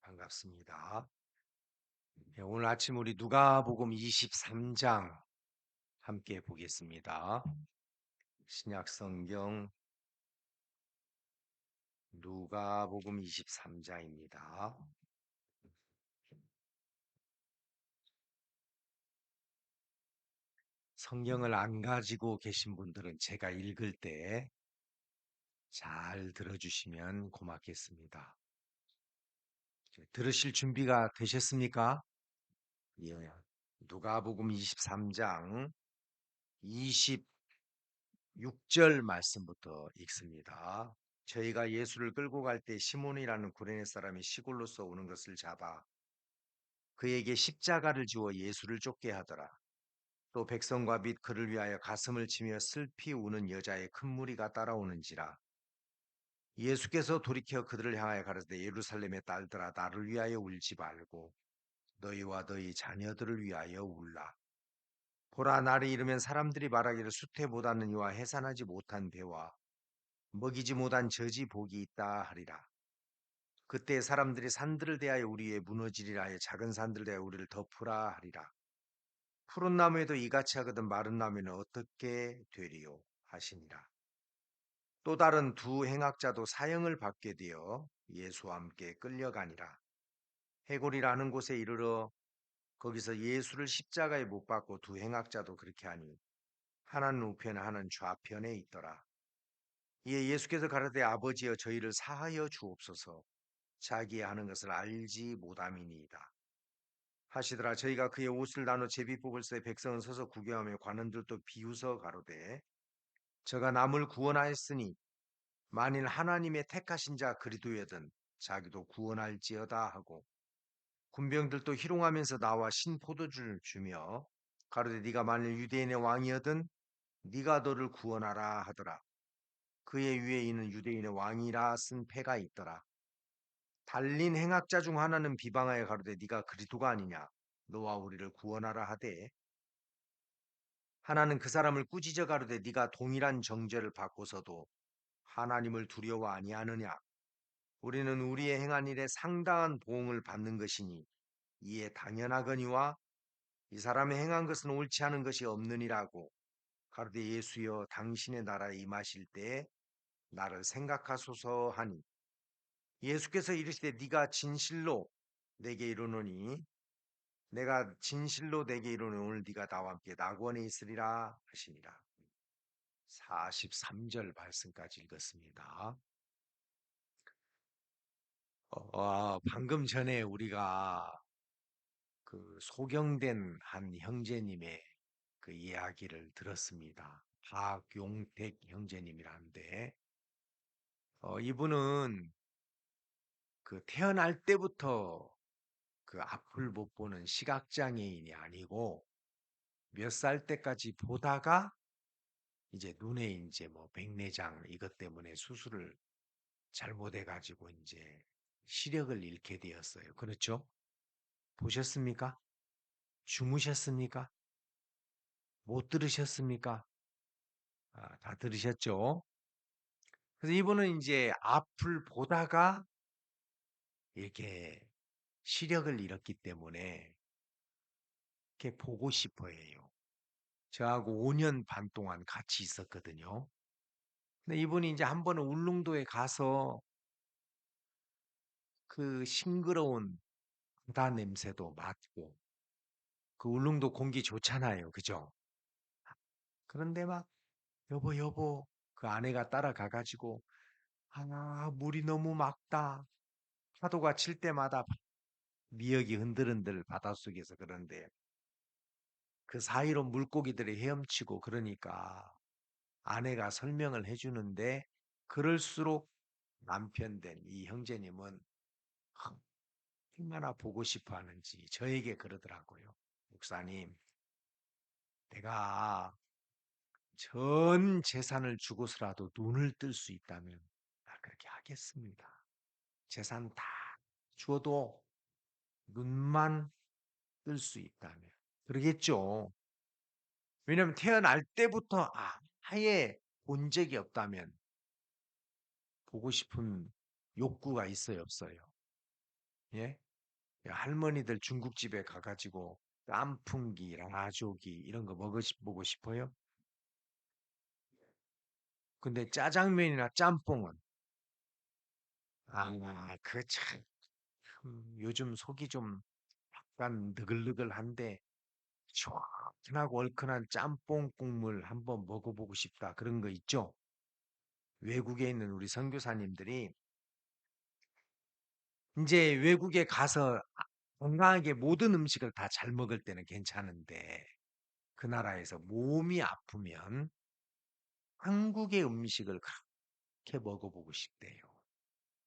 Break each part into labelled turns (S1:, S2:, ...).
S1: 반갑습니다. 네, 오늘 아침 우리 누가복음 23장 함께 보겠습니다. 신약 성경 누가복음 23장입니다. 성경을 안 가지고 계신 분들은 제가 읽을 때 잘 들어주시면 고맙겠습니다. 들으실 준비가 되셨습니까? 예. 누가복음 23장 26절 말씀부터 읽습니다. 저희가 예수를 끌고 갈 때 시몬이라는 구레네 사람이 시골로서 오는 것을 잡아 그에게 십자가를 지워 예수를 쫓게 하더라. 또 백성과 및 그를 위하여 가슴을 치며 슬피 우는 여자의 큰 무리가 따라오는지라. 예수께서 돌이켜 그들을 향하여 가라사대 예루살렘의 딸들아 나를 위하여 울지 말고 너희와 너희 자녀들을 위하여 울라. 보라 날이 이르면 사람들이 말하기를 수태보다는 이와 해산하지 못한 배와 먹이지 못한 젖이 복이 있다 하리라. 그때 사람들이 산들을 대하여 우리 위에 무너지리라 하여 작은 산들을 대하여 우리를 덮으라 하리라. 푸른 나무에도 이같이 하거든 마른 나무에는 어떻게 되리요 하시니라. 또 다른 두 행악자도 사형을 받게 되어 예수와 함께 끌려가니라. 해골이라는 곳에 이르러 거기서 예수를 십자가에 못 박고 두 행악자도 그렇게 하니 하나는 우편에 하나는 좌편에 있더라. 이에 예수께서 가라사대 아버지여 저희를 사하여 주옵소서 자기의 하는 것을 알지 못함이니이다 하시더라. 저희가 그의 옷을 나눠 제비 뽑을 새 백성은 서서 구경하며 관원들도 비웃어 가로되 저가 남을 구원하였으니 만일 하나님의 택하신 자 그리도여든 자기도 구원할지어다 하고 군병들도 희롱하면서 나와 신포도주를 주며 가로되 네가 만일 유대인의 왕이여든 네가 너를 구원하라 하더라. 그의 위에 있는 유대인의 왕이라 쓴 패가 있더라. 달린 행악자 중 하나는 비방하여 가로되 네가 그리스도가 아니냐 너와 우리를 구원하라 하되 하나는 그 사람을 꾸짖어 가로되 네가 동일한 정죄를 받고서도 하나님을 두려워 아니하느냐 우리는 우리의 행한 일에 상당한 보응을 받는 것이니 이에 당연하거니와 이 사람의 행한 것은 옳지 않은 것이 없느니라고 가로되 예수여 당신의 나라에 임하실 때에 나를 생각하소서 하니 예수께서 이르시되 네가 진실로 내게 이르노니 내가 진실로 내게 이르노니 오늘 네가 나와 함께 낙원에 있으리라 하시니라. 43절 말씀까지 읽었습니다. 방금 전에 우리가 그 소경된 한 형제님의 그 이야기를 들었습니다. 박용택 형제님이라는데, 이분은 그 태어날 때부터 그 앞을 못 보는 시각장애인이 아니고 몇 살 때까지 보다가 이제 눈에 이제 뭐 백내장 이것 때문에 수술을 잘못해가지고 이제 시력을 잃게 되었어요. 그렇죠? 보셨습니까? 주무셨습니까? 못 들으셨습니까? 다 들으셨죠? 그래서 이분은 이제 앞을 보다가 이렇게 시력을 잃었기 때문에 이렇게 보고 싶어 해요. 저하고 5년 반 동안 같이 있었거든요. 근데 이분이 이제 한 번은 울릉도에 가서 그 싱그러운 바다 냄새도 맡고 그 울릉도 공기 좋잖아요. 그죠? 그런데 막 여보 여보 그 아내가 따라가 가지고 물이 너무 맑다. 파도가 칠 때마다 미역이 흔들흔들 바닷속에서 그런데 그 사이로 물고기들이 헤엄치고 그러니까 아내가 설명을 해주는데 그럴수록 남편 된 이 형제님은 얼마나 보고 싶어 하는지 저에게 그러더라고요. 목사님, 내가 전 재산을 주고서라도 눈을 뜰 수 있다면 나 그렇게 하겠습니다. 재산 다 주어도 눈만 뜰 수 있다면. 그러겠죠. 왜냐하면 태어날 때부터 아예 본 적이 없다면 보고 싶은 욕구가 있어요, 없어요? 예? 할머니들 중국집에 가 가지고 깐풍기, 라조기 이런 거 먹으 보고 싶어요? 근데 짜장면이나 짬뽕은 그 참 요즘 속이 좀 약간 느글느글한데 시원하고 얼큰한 짬뽕 국물 한번 먹어보고 싶다. 그런 거 있죠? 외국에 있는 우리 선교사님들이 인제 외국에 가서 건강하게 모든 음식을 다 잘 먹을 때는 괜찮은데 그 나라에서 몸이 아프면 한국의 음식을 그렇게 먹어보고 싶대요.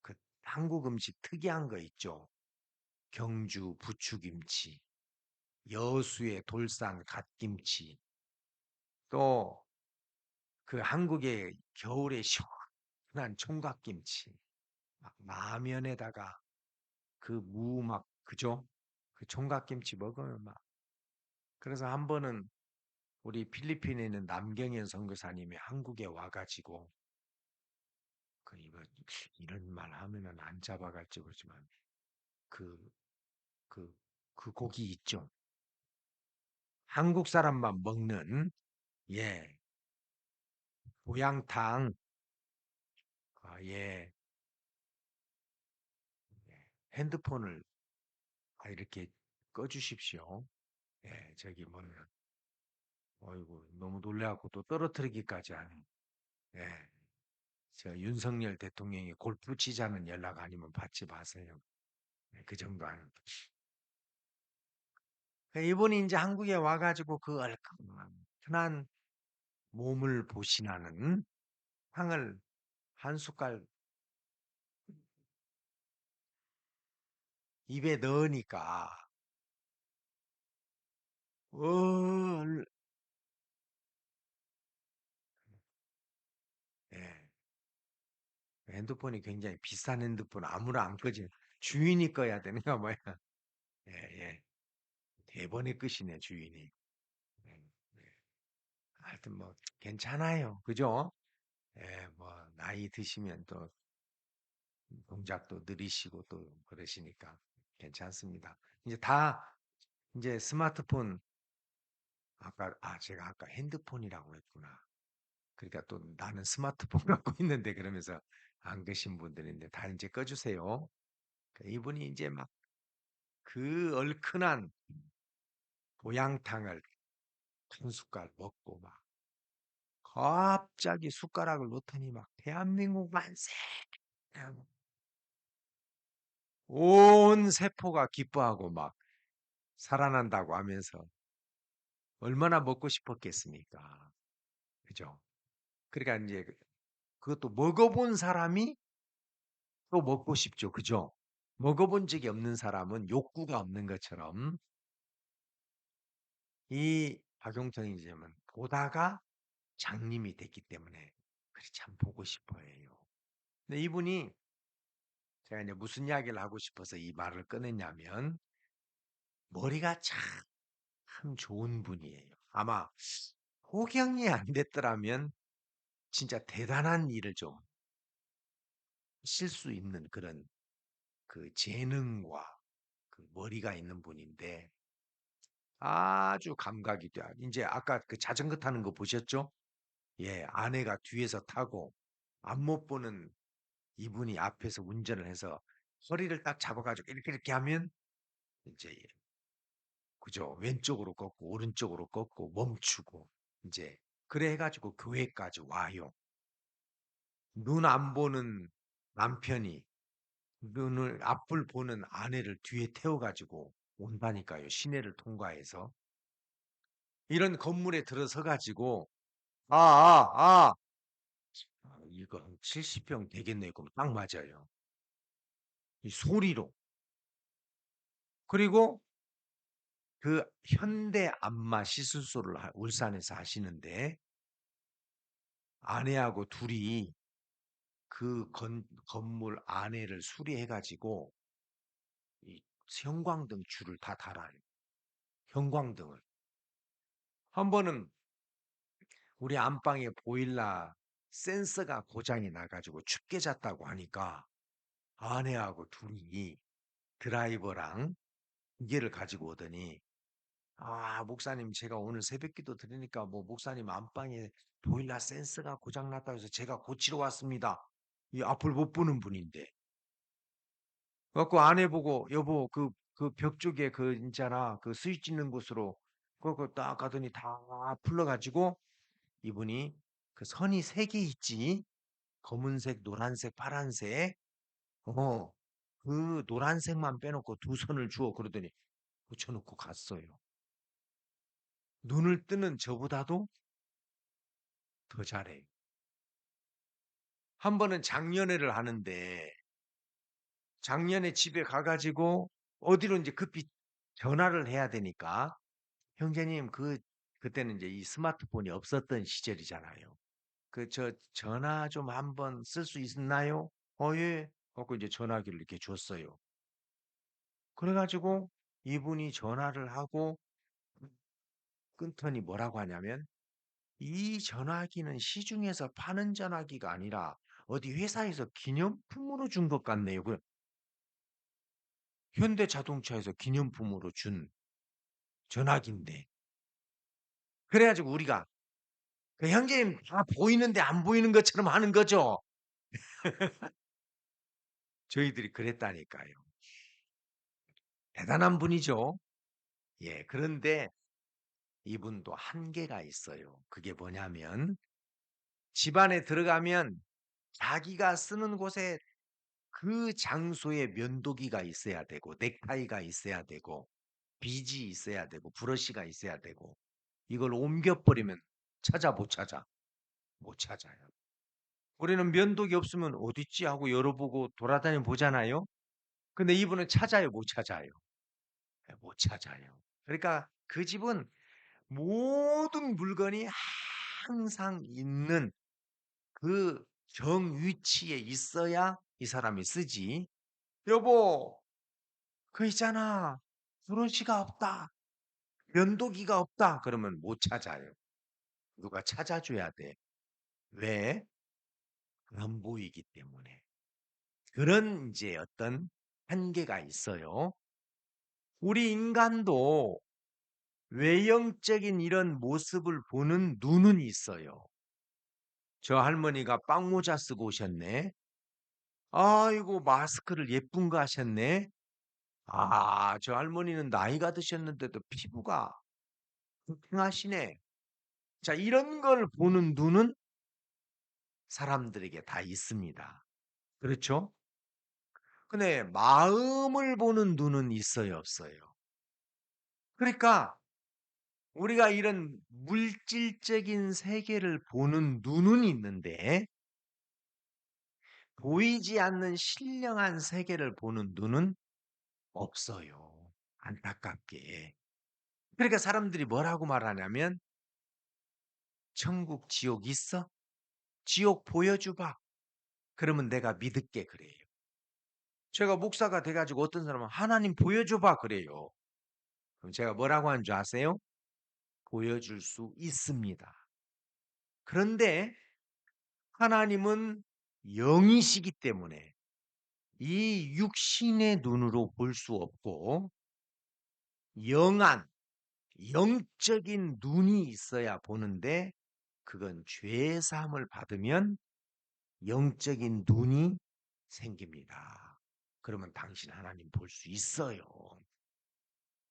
S1: 그 한국 음식 특이한 거 있죠? 경주 부추김치, 여수의 돌산 갓김치, 또 그 한국의 겨울에 시원한 총각김치, 막 라면에다가 그 무 막 그죠? 그 총각김치 먹으면 막 그래서 한 번은 우리 필리핀에 있는 남경현 선교사님이 한국에 와 가지고 이거 이런 말 하면은 안 잡아갈지 모르지만 그 그 고기 있죠? 한국 사람만 먹는 예, 보양탕 예. 예. 핸드폰을 이렇게 꺼 주십시오. 예. 저기 뭐냐 어이구 너무 놀래 갖고 또 떨어뜨리기까지 하네. 예. 저 윤석열 대통령이 골프 치자는 연락 아니면 받지 마세요. 예 그 정도 아닙니다. 이분이 인제 한국에 와 가지고 그 얼큰한 몸을 보신하는 향을 한 숟갈 입에 넣으니까 얼 예. 핸드폰이 굉장히 비싼 핸드폰 아무나 안 꺼지 주인이 꺼야 되는가 뭐야. 예예. 대번에 끄시네 주인이. 네. 하여튼 뭐 괜찮아요. 그죠? 예 뭐 나이 드시면 또 동작도 느리시고 또 그러시니까 괜찮습니다. 이제 다 인제 스마트폰 제가 아까 핸드폰이라고 했구나. 그러니까 또 "나는 스마트폰 갖고 있는데." 그러면서 안 계신 분들인데 다 인제 꺼 주세요. 이분이 인제 막 그 얼큰한 보양탕을 한 숟갈 먹고 막 갑자기 숟가락을 놓더니 막 "대한민국 만세!" 하고 온 세포가 기뻐하고 막 살아난다고 하면서 얼마나 먹고 싶었겠습니까. 그죠? 그러니까 인제 그것도 먹어 본 사람이 또 먹고 싶죠. 그죠? 먹어 본 적이 없는 사람은 욕구가 없는 것처럼 이 박용택 선생님은 보다가 장님이 됐기 때문에 그래 참 보고 싶어 해요. 근데 이분이 제가 이제 무슨 이야기를 하고 싶어서 이 말을 꺼냈냐면 머리가 참 좋은 분이에요. 아마 호경이 안 됐더라면 진짜 대단한 일을 좀 하실 수 있는 그런 그 재능과 그 머리가 있는 분인데 아주 감각이 돼. 인제 아까 그 자전거 타는 거 보셨죠? 예. 아내가 뒤에서 타고 앞 못 보는 이분이 앞에서 운전을 해서 허리를 딱 잡아 가지고 이렇게 하면 인제 그죠. 왼쪽으로 꺾고 오른쪽으로 꺾고 멈추고 인제 그래 가지고 교회까지 와요. 눈 안 보는 남편이 눈을 앞을 보는 아내를 뒤에 태워 가지고 온다니까요, 시내를 통과해서. 이런 건물에 들어서 가지고 이거 한 70평 되겠네. 그럼 딱 맞아요. 이 소리로. 그리고 그 현대 안마 시술소를 울산에서 하시는데 아내하고 둘이 그 건물 안에를 수리해 가지고 이 형광등 줄을 다 달아요. 형광등을. 한 번은 우리 안방에 보일러 센서가 고장이 나 가지고 춥게 잤다고 하니까 아내하고 둘이 드라이버랑 기계를 가지고 오더니 "아 목사님 제가 오늘 새벽기도 드리니까 뭐 목사님 안방에 보일러 센서가 고장 났다고 해서 제가 고치러 왔습니다." 이 앞을 못 보는 분인데. 그래 갖고 아내 보고 "여보 그 벽 쪽에 그 있잖아. 그 스위치 있는 곳으로." 그거 딱 가더니 다 풀러 가지고 이분이 그 선이 3개 있지. 검은색, 노란색, 파란색. 어. 그 노란색만 빼놓고 2선을 주어 그러더니 붙여 놓고 갔어요. 눈을 뜨는 저보다도 더 잘해요. 한 번은 작년에를 하는데 작년에 집에 가 가지고 어디로 인제 급히 전화를 해야 되니까 "형제님 그때는 인제 이 스마트폰이 없었던 시절이잖아요. 그 저 전화 좀 한번 쓸 수 있나요?" 예." 갖고 이제 전화기를 이렇게 줬어요. 그래 가지고 이분이 전화를 하고 끊더니 뭐라고 하냐면 "이 전화기는 시중에서 파는 전화기가 아니라 어디 회사에서 기념품으로 준 것 같네요." 그 현대자동차에서 기념품으로 준 전화기인데. 그래 가지고 우리가 "그 형제님 다 보이는데 안 보이는 것처럼 하는 거죠?" 저희들이 그랬다니까요. 대단한 분이죠. 예. 그런데 이분도 한계가 있어요. 그게 뭐냐면 집 안에 들어가면 자기가 쓰는 곳에 그 장소에 면도기가 있어야 되고 넥타이가 있어야 되고 빗이 있어야 되고 브러쉬가 있어야 되고 이걸 옮겨 버리면 찾아 못 찾아? 못 찾아요. 우리는 면도기 없으면 '어딨지?' 하고 열어보고 돌아다녀 보잖아요. 근데 이분은 찾아요, 못 찾아요? 예 못 찾아요. 그러니까 그 집은 모든 물건이 항상 있는 그 정위치에 있어야 이 사람이 쓰지. "여보 그 있잖아. 브러쉬가 없다. 면도기가 없다." 그러면 못 찾아요. 누가 찾아 줘야 돼. 왜? 안 보이기 때문에. 그런 인제 어떤 한계가 있어요. 우리 인간도 외형적인 이런 모습을 보는 눈은 있어요. 저 할머니가 빵모자 쓰고 오셨네. 아이고 마스크를 예쁜 거 하셨네. 아 저 할머니는 나이가 드셨는데도 피부가 탱탱하시네. 자 이런 걸 보는 눈은 사람들에게 다 있습니다. 그렇죠? 근데 마음을 보는 눈은 있어요, 없어요? 그러니까 우리가 이런 물질적인 세계를 보는 눈은 있는데 보이지 않는 신령한 세계를 보는 눈은 없어요. 안타깝게. 그러니까 사람들이 뭐라고 말하냐면 "천국, 지옥 있어? 지옥 보여줘 봐." 그러면 내가 믿을게 그래요. 제가 목사가 돼 가지고 어떤 사람은 "하나님 보여줘 봐." 그래요. 그럼 제가 뭐라고 하는 줄 아세요? 보여줄 수 있습니다. 그런데 하나님은 영이시기 때문에 이 육신의 눈으로 볼 수 없고 영한 영적인 눈이 있어야 보는데 그건 죄 사함을 받으면 영적인 눈이 생깁니다. 그러면 당신 하나님 볼 수 있어요.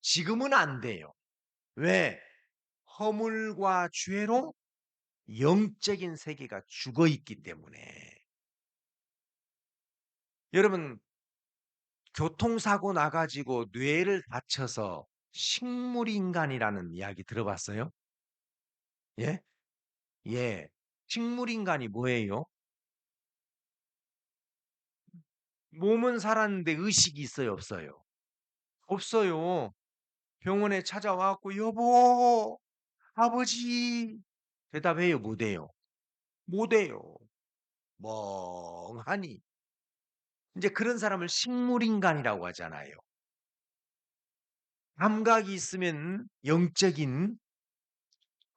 S1: 지금은 안 돼요. 왜? 허물과 죄로 영적인 세계가 죽어 있기 때문에. 여러분 교통사고 나 가지고 뇌를 다쳐서 식물인간이라는 이야기 들어봤어요? 예? 예. 식물인간이 뭐예요? 몸은 살았는데 의식이 있어요, 없어요? 없어요. 병원에 찾아와 갖고 "여보, 아버지." 대답해요, 못 해요? 못 해요. 멍하니. 인제 그런 사람을 식물인간이라고 하잖아요. 감각이 있으면 영적인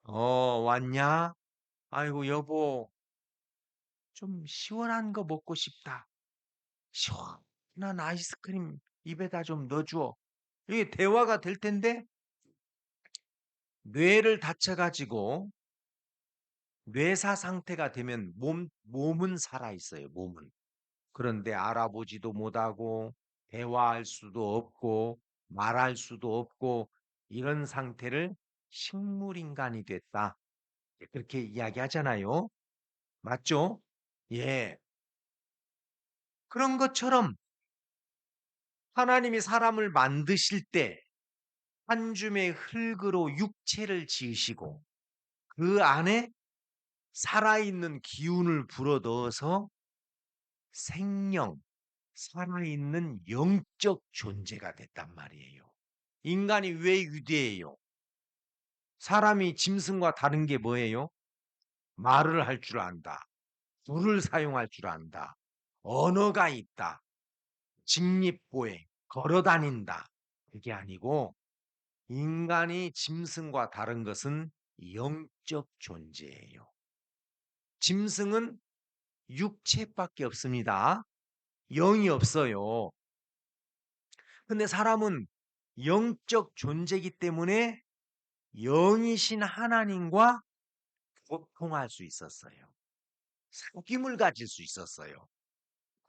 S1: 왔냐? 아이고 여보 좀 시원한 거 먹고 싶다. 시원한 아이스크림 입에다 좀 넣어 줘." 이게 대화가 될 텐데 뇌를 다쳐 가지고 뇌사 상태가 되면 몸은 살아 있어요, 몸은. 그런데 알아보지도 못하고 대화할 수도 없고 말할 수도 없고 이런 상태를 식물인간이 됐다. 그렇게 이야기하잖아요. 맞죠? 예. 그런 것처럼 하나님이 사람을 만드실 때 한 줌의 흙으로 육체를 지으시고 그 안에 살아있는 기운을 불어넣어서 생명, 살아있는 영적 존재가 됐단 말이에요. 인간이 왜 위대해요? 사람이 짐승과 다른 게 뭐예요? 말을 할 줄 안다. 불을 사용할 줄 안다. 언어가 있다. 직립보행, 걸어 다닌다. 그게 아니고 인간이 짐승과 다른 것은 영적 존재예요. 짐승은 육체밖에 없습니다. 영이 없어요. 근데 사람은 영적 존재이기 때문에 영이신 하나님과 소통할 수 있었어요. 사귐을 가질 수 있었어요.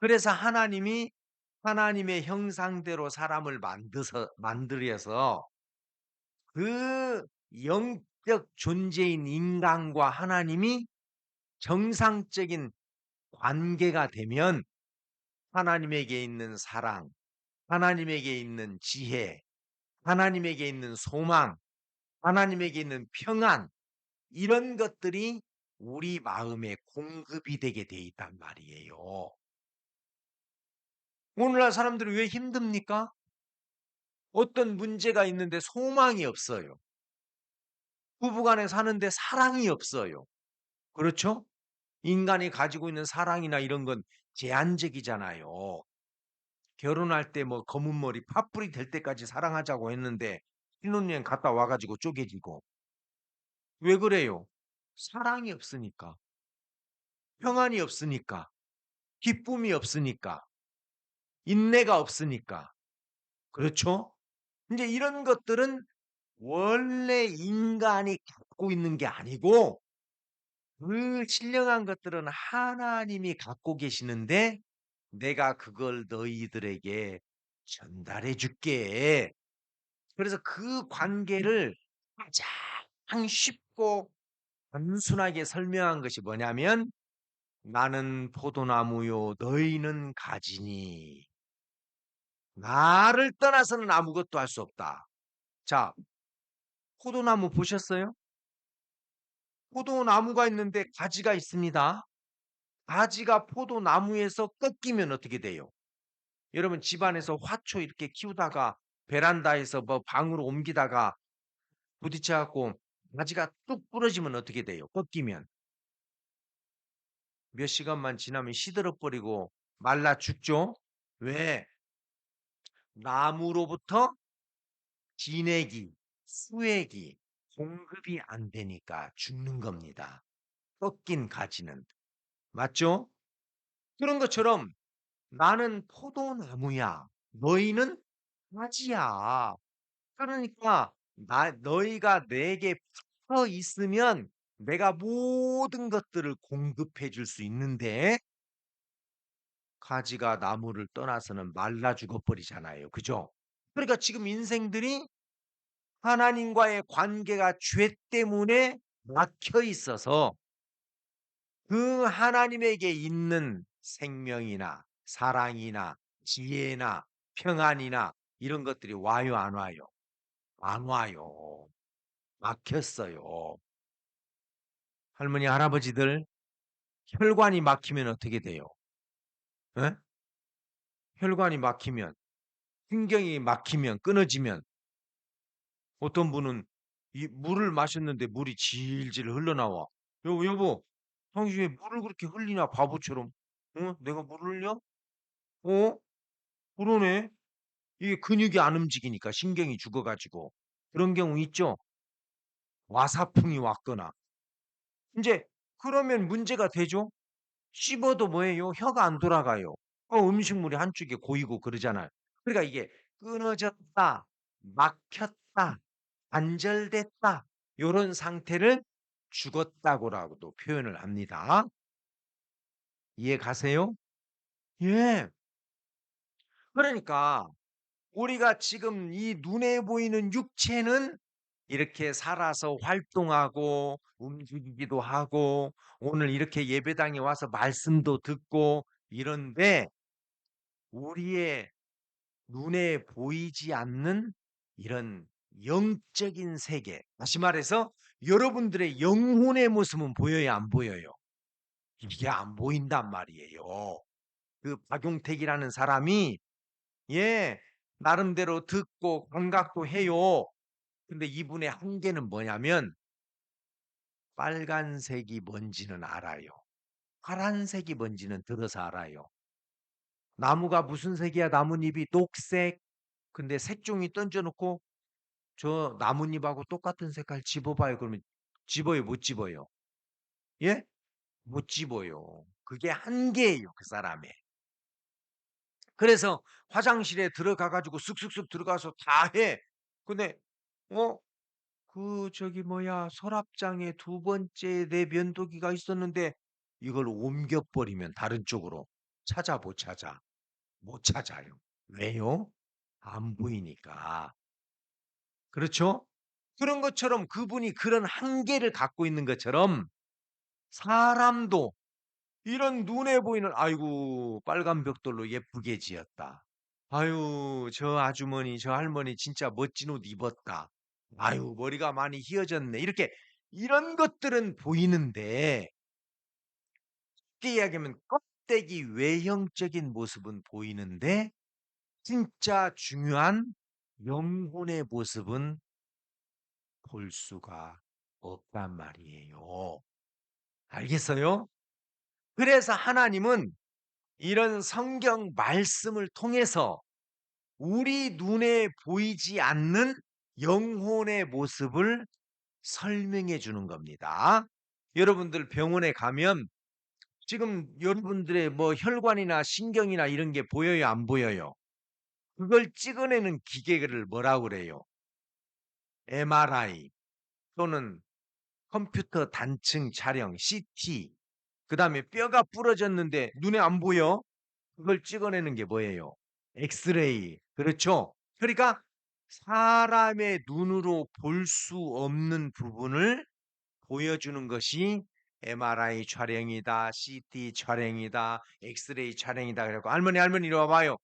S1: 그래서 하나님이 하나님의 형상대로 사람을 만들어서 그 영적 존재인 인간과 하나님이 정상적인 관계가 되면 하나님에게 있는 사랑, 하나님에게 있는 지혜, 하나님에게 있는 소망, 하나님에게 있는 평안 이런 것들이 우리 마음에 공급이 되게 돼 있단 말이에요. 오늘날 사람들이 왜 힘듭니까? 어떤 문제가 있는데 소망이 없어요. 부부간에 사는데 사랑이 없어요. 그렇죠? 인간이 가지고 있는 사랑이나 이런 건 제한적이잖아요. 결혼할 때 뭐 검은 머리 파뿌리 될 때까지 사랑하자고 했는데 신혼여행 갔다 와 가지고 쪼개지고. 왜 그래요? 사랑이 없으니까. 평안이 없으니까. 기쁨이 없으니까. 인내가 없으니까. 그렇죠? 인제 이런 것들은 원래 인간이 갖고 있는 게 아니고 그 신령한 것들은 하나님이 갖고 계시는데 "내가 그걸 너희들에게 전달해 줄게." 그래서 그 관계를 가장 쉽고 단순하게 설명한 것이 뭐냐면 "나는 포도나무요 너희는 가지니 나를 떠나서는 아무것도 할 수 없다." 자, 포도나무 보셨어요? 포도나무가 있는데 가지가 있습니다. 가지가 포도나무에서 꺾이면 어떻게 돼요? 여러분 집안에서 화초 이렇게 키우다가 베란다에서 뭐 방으로 옮기다가 부딪혀 갖고 가지가 뚝 부러지면 어떻게 돼요? 꺾이면. 몇 시간만 지나면 시들어 버리고 말라 죽죠? 왜? 나무로부터 진액이, 수액이 공급이 안 되니까 죽는 겁니다. 꺾인 가지는. 맞죠? 그런 것처럼 나는 포도나무야. 너희는 가지야. 그러니까 너희가 내게 붙어 있으면 내가 모든 것들을 공급해 줄 수 있는데 가지가 나무를 떠나서는 말라 죽어 버리잖아요. 그죠? 그러니까 지금 인생들이 하나님과의 관계가 죄 때문에 막혀 있어서 그 하나님에게 있는 생명이나 사랑이나 지혜나 평안이나 이런 것들이 와요, 안 와요? 안 와요. 막혔어요. 할머니, 할아버지들 혈관이 막히면 어떻게 돼요? 예? 혈관이 막히면 신경이 막히면 끊어지면 어떤 분은 이 물을 마셨는데 물이 질질 흘러나와. 여보, 당신 왜 물을 그렇게 흘리냐 바보처럼. 어? 내가 물을 흘려? 어? 그러네. 이게 근육이 안 움직이니까 신경이 죽어 가지고. 그런 경우 있죠? 와사풍이 왔거나. 인제 그러면 문제가 되죠? 씹어도 뭐해요? 혀가 안 돌아가요. 음식물이 한쪽에 고이고 그러잖아요. 그러니까 이게 끊어졌다, 막혔다, 단절됐다 요런 상태를 죽었다고라고도 표현을 합니다. 이해 가세요? 예. 그러니까 우리가 지금 이 눈에 보이는 육체는 이렇게 살아서 활동하고 움직이기도 하고 오늘 이렇게 예배당에 와서 말씀도 듣고 이런데 우리의 눈에 보이지 않는 이런 영적인 세계, 다시 말해서 여러분들의 영혼의 모습은 보여요, 안 보여요? 이게 안 보인단 말이에요. 그 박용택이라는 사람이 예, 나름대로 듣고 감각도 해요. 근데 이분의 한계는 뭐냐면 빨간색이 뭔지는 알아요. 파란색이 뭔지는 들어서 알아요. 나무가 무슨 색이야? 나뭇잎이 녹색. 근데 색종이 던져 놓고 저 나뭇잎하고 똑같은 색깔 집어봐요. 그러면 집어요, 못 집어요? 예? 못 집어요. 그게 한계예요, 그 사람의. 그래서 화장실에 들어가 가지고 쓱쓱쓱 들어가서 다 해. 근데 어 저기 뭐야 서랍장에 두 번째 내 면도기가 있었는데 이걸 옮겨 버리면 다른 쪽으로 찾아 못 찾아? 못 찾아요. 왜요? 안 보이니까. 그렇죠? 그런 것처럼 그분이 그런 한계를 갖고 있는 것처럼 사람도 이런 눈에 보이는 '아이고 빨간 벽돌로 예쁘게 지었다. 아유 저 아주머니 저 할머니 진짜 멋진 옷 입었다. 아유 머리가 많이 휘어졌네.' 이렇게 이런 것들은 보이는데 쉽게 이야기하면 껍데기 외형적인 모습은 보이는데 진짜 중요한 영혼의 모습은 볼 수가 없단 말이에요. 알겠어요? 그래서 하나님은 이런 성경 말씀을 통해서 우리 눈에 보이지 않는 영혼의 모습을 설명해 주는 겁니다. 여러분들 병원에 가면 지금 여러분들의 뭐 혈관이나 신경이나 이런 게 보여요, 안 보여요? 그걸 찍어내는 기계를 뭐라고 그래요? MRI 또는 컴퓨터 단층 촬영 CT. 그다음에 뼈가 부러졌는데 눈에 안 보여? 그걸 찍어내는 게 뭐예요? 엑스레이. 그렇죠? 그러니까 사람의 눈으로 볼 수 없는 부분을 보여주는 것이 MRI 촬영이다, CT 촬영이다, 엑스레이 촬영이다 그래 갖고 "할머니, 할머니 이리 와 봐요."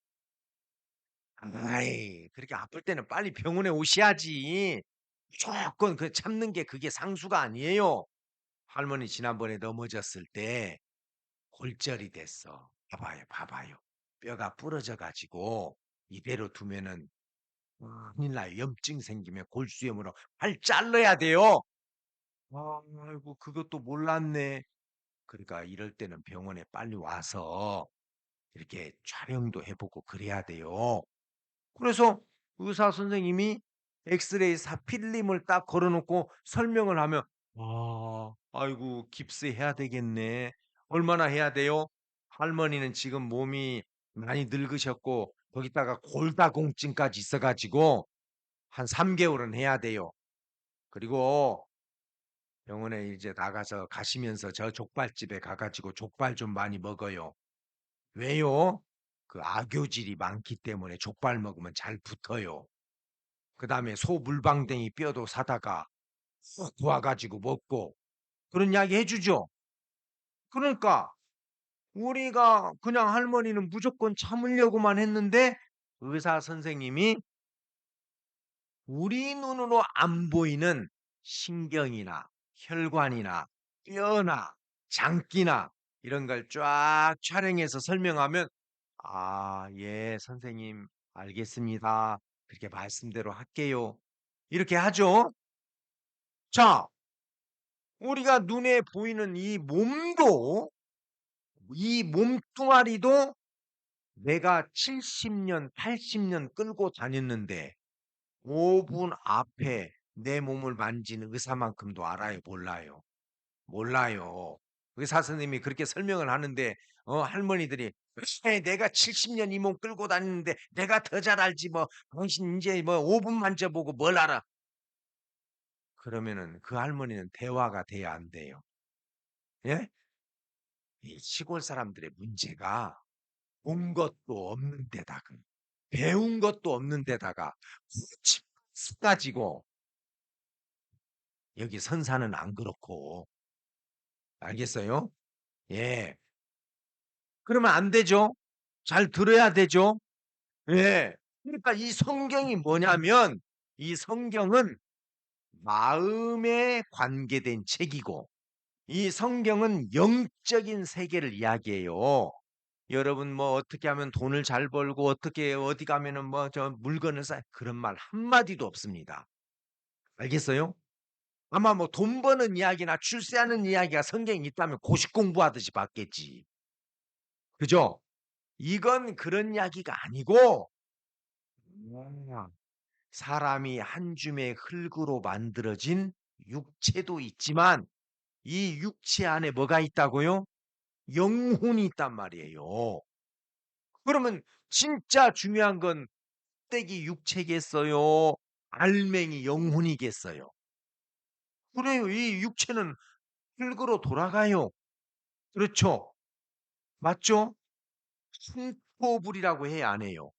S1: 아이 그렇게 아플 때는 빨리 병원에 오셔야지. 무조건 그 참는 게 그게 상수가 아니에요. 할머니 지난번에 넘어졌을 때 골절이 됐어. 봐봐요, 봐봐요. 뼈가 부러져 가지고 이대로 두면은 큰일 나요. 염증 생기면 골수염으로 발 잘라야 돼요. 아이고 그것도 몰랐네. 그러니까 이럴 때는 병원에 빨리 와서 이렇게 촬영도 해 보고 그래야 돼요. 그래서 의사 선생님이 엑스레이 필름을 딱 걸어 놓고 설명을 하면 아이고 깁스해야 되겠네. 얼마나 해야 돼요? 할머니는 지금 몸이 많이 늙으셨고 거기다가 골다공증까지 있어 가지고 한 3 개월은 해야 돼요. 그리고 병원에 이제 나가서 가시면서 저 족발집에 가 가지고 족발 좀 많이 먹어요. 왜요? 그 악교질이 많기 때문에 족발 먹으면 잘 붙어요. 그다음에 소 물방댕이 뼈도 사다가 쏙 구워 가지고 먹고 그런 이야기 해 주죠. 그러니까 우리가 그냥 할머니는 무조건 참으려고만 했는데 의사 선생님이 우리 눈으로 안 보이는 신경이나 혈관이나 뼈나 장기나 이런 걸 쫙 촬영해서 설명하면 "아 예 선생님 알겠습니다. 그렇게 말씀대로 할게요." 이렇게 하죠. 자 우리가 눈에 보이는 이 몸도 이 몸뚱아리도 내가 70년 80년 끌고 다녔는데 5분 앞에 내 몸을 만진 의사만큼도 알아요? 몰라요? 몰라요. 의사 선생님이 그렇게 설명을 하는데 할머니들이 에 내가 70년 이 몸 끌고 다니는데 내가 더 잘 알지 뭐 당신 인제 뭐 5 분만 져 보고 뭘 알아. 그러면은 그 할머니는 대화가 돼야 안 돼요. 예? 이 시골 사람들의 문제가 본 것도 없는 데다가 배운 것도 없는 데다가 스 가지고 여기 선사는 안 그렇고. 알겠어요? 예. 그러면 안 되죠. 잘 들어야 되죠. 예. 그러니까 이 성경이 뭐냐면 이 성경은 마음에 관계된 책이고 이 성경은 영적인 세계를 이야기해요. 여러분 뭐 어떻게 하면 돈을 잘 벌고 어떻게 어디 가면은 뭐 저 물건을 사 그런 말 한마디도 없습니다. 알겠어요? 아마 뭐 돈 버는 이야기나 출세하는 이야기가 성경에 있다면 고시 공부하듯이 받겠지. 그죠? 이건 그런 이야기가 아니고 아. 사람이 한 줌의 흙으로 만들어진 육체도 있지만 이 육체 안에 뭐가 있다고요? 영혼이 있단 말이에요. 그러면 진짜 중요한 건 떼기 육체겠어요? 알맹이 영혼이겠어요? 그래요. 이 육체는 흙으로 돌아가요. 그렇죠? 맞죠? 신토부리라고 해야 안 해요?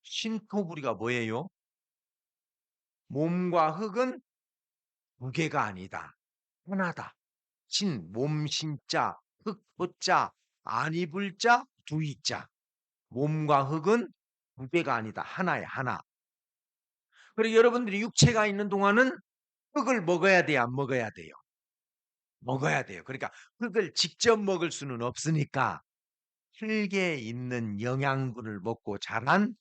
S1: 신토부리가 뭐예요? 몸과 흙은 두 개가 아니다. 하나다. 신, 몸 신자, 흙 호자, 안 입을 자, 두 이자. 몸과 흙은 두 개가 아니다. 하나야, 하나. 그리고 여러분들이 육체가 있는 동안은 흙을 먹어야 돼요, 안 먹어야 돼요? 먹어야 돼요. 그러니까 흙을 직접 먹을 수는 없으니까 흙에 있는 영양분을 먹고 자란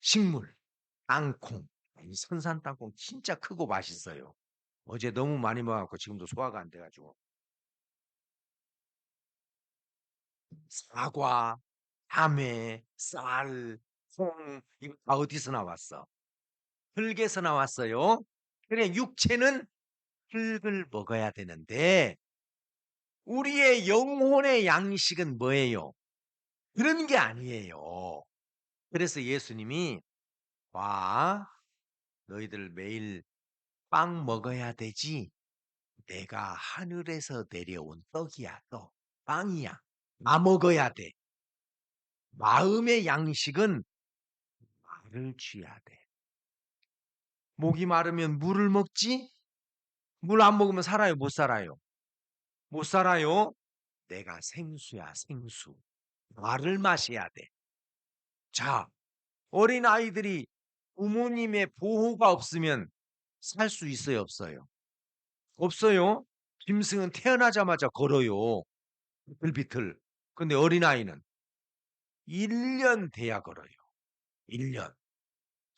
S1: 식물, 땅콩. 이 선산 땅콩 진짜 크고 맛있어요. 어제 너무 많이 먹어 갖고 지금도 소화가 안 돼 가지고. 사과, 참외, 쌀, 콩 이거 다 어디서 나왔어? 흙에서 나왔어요. 그래 육체는 흙을 먹어야 되는데 우리의 영혼의 양식은 뭐예요? 그런 게 아니에요. 그래서 예수님이 "와 너희들 매일 빵 먹어야 되지. 내가 하늘에서 내려온 떡이야 떡. 빵이야. 나 먹어야 돼. 마음의 양식은 말을 취해야 돼. 목이 마르면 물을 먹지? 물 안 먹으면 살아요, 못 살아요? 못 살아요. 내가 생수야, 생수. 말을 마셔야 돼. 자, 어린아이들이 부모님의 보호가 없으면 살 수 있어요, 없어요? 없어요. 짐승은 태어나자마자 걸어요. 비틀비틀. 근데 어린아이는 1년 돼야 걸어요. 1 년.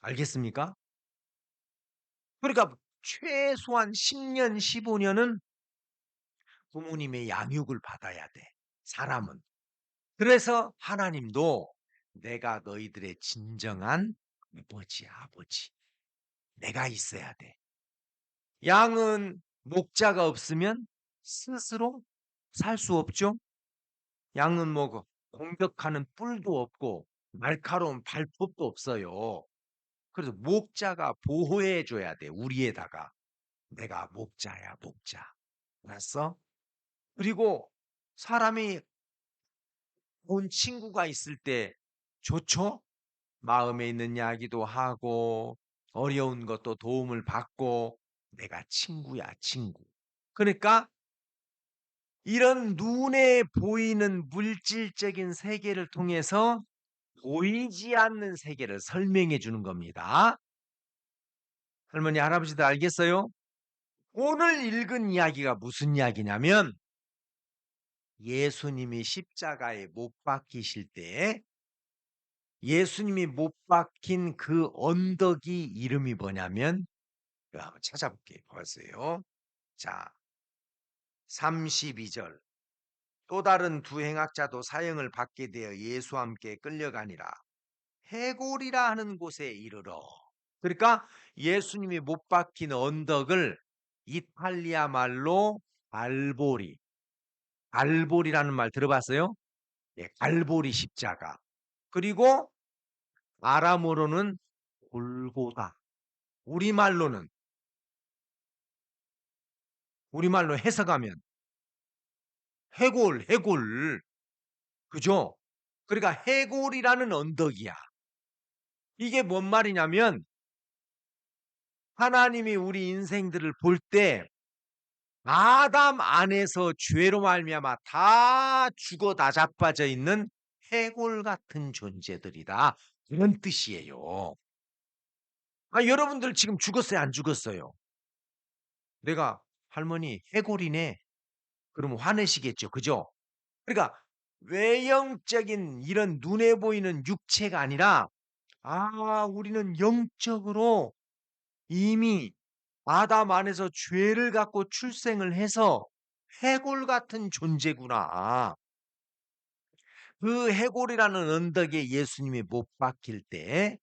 S1: 알겠습니까? 그러니까 최소한 10 년, 15 년은 부모님의 양육을 받아야 돼, 사람은. 그래서 하나님도 내가 너희들의 진정한 아버지야, 아버지. 내가 있어야 돼. 양은 목자가 없으면 스스로 살 수 없죠. 양은 뭐 공격하는 뿔도 없고 날카로운 발톱도 없어요. 그래서 목자가 보호해 줘야 돼, 우리에다가. 내가 목자야, 목자. 알았어? 그리고 사람이 좋은 친구가 있을 때 좋죠? 마음에 있는 이야기도 하고 어려운 것도 도움을 받고 내가 친구야, 친구. 그러니까 이런 눈에 보이는 물질적인 세계를 통해서 보이지 않는 세계를 설명해 주는 겁니다. 할머니, 할아버지도 알겠어요? 오늘 읽은 이야기가 무슨 이야기냐면 예수님이 십자가에 못 박히실 때 예수님이 못 박힌 그 언덕이 이름이 뭐냐면 이거 한번 찾아볼게요. 보세요. 자, 32 절. 또 다른 두 행악자도 사형을 받게 되어 예수와 함께 끌려가니라. 해골이라 하는 곳에 이르러. 그러니까 예수님이 못 박힌 언덕을 이탈리아 말로 발보리. 발보리라는 말 들어봤어요? 예, 갈보리 십자가. 그리고 아람어로는 골고다. 우리말로는 우리말로 해석하면 해골, 해골. 그죠? 그러니까 해골이라는 언덕이야. 이게 뭔 말이냐면 하나님이 우리 인생들을 볼 때 아담 안에서 죄로 말미암아 다 죽어 나자빠져 있는 해골 같은 존재들이다. 이런 뜻이에요. 여러분들 지금 죽었어요, 안 죽었어요? 내가 "할머니 해골이네." 그러면 화내시겠죠. 그죠? 그러니까 외형적인 이런 눈에 보이는 육체가 아니라 우리는 영적으로 이미 아담 안에서 죄를 갖고 출생을 해서 해골 같은 존재구나. 그 해골이라는 언덕에 예수님이 못 박힐 때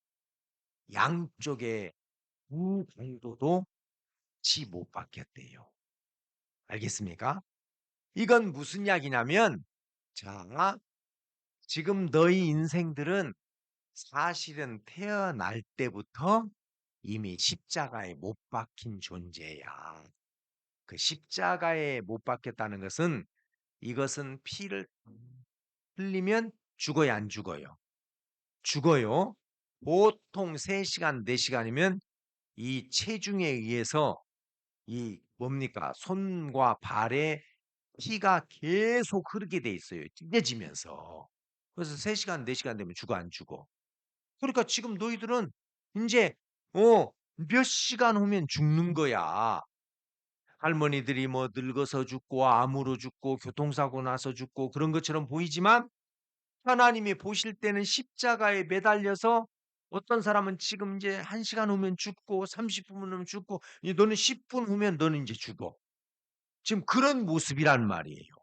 S1: 양쪽에 두 강도도 같이 못 박혔대요. 알겠습니까? 이건 무슨 이야기냐면 자, 지금 너희 인생들은 사실은 태어날 때부터 이미 십자가에 못 박힌 존재야. 그 십자가에 못 박혔다는 것은 이것은 피를 흘리면 죽어요, 안 죽어요? 죽어요. 보통 3시간, 4시간이면 이 체중에 의해서 이 뭡니까? 손과 발에 피가 계속 흐르게 돼 있어요, 찢어지면서. 그래서 3시간, 4시간 되면 죽어, 안 죽어? 그러니까 지금 너희들은 인제 몇 시간 후면 죽는 거야. 할머니들이 뭐 늙어서 죽고 암으로 죽고 교통사고 나서 죽고 그런 것처럼 보이지만 하나님이 보실 때는 십자가에 매달려서 어떤 사람은 지금 이제 1 시간 후면 죽고 30분 후면 죽고 너는 10분 후면 너는 인제 죽어. 지금 그런 모습이란 말이에요.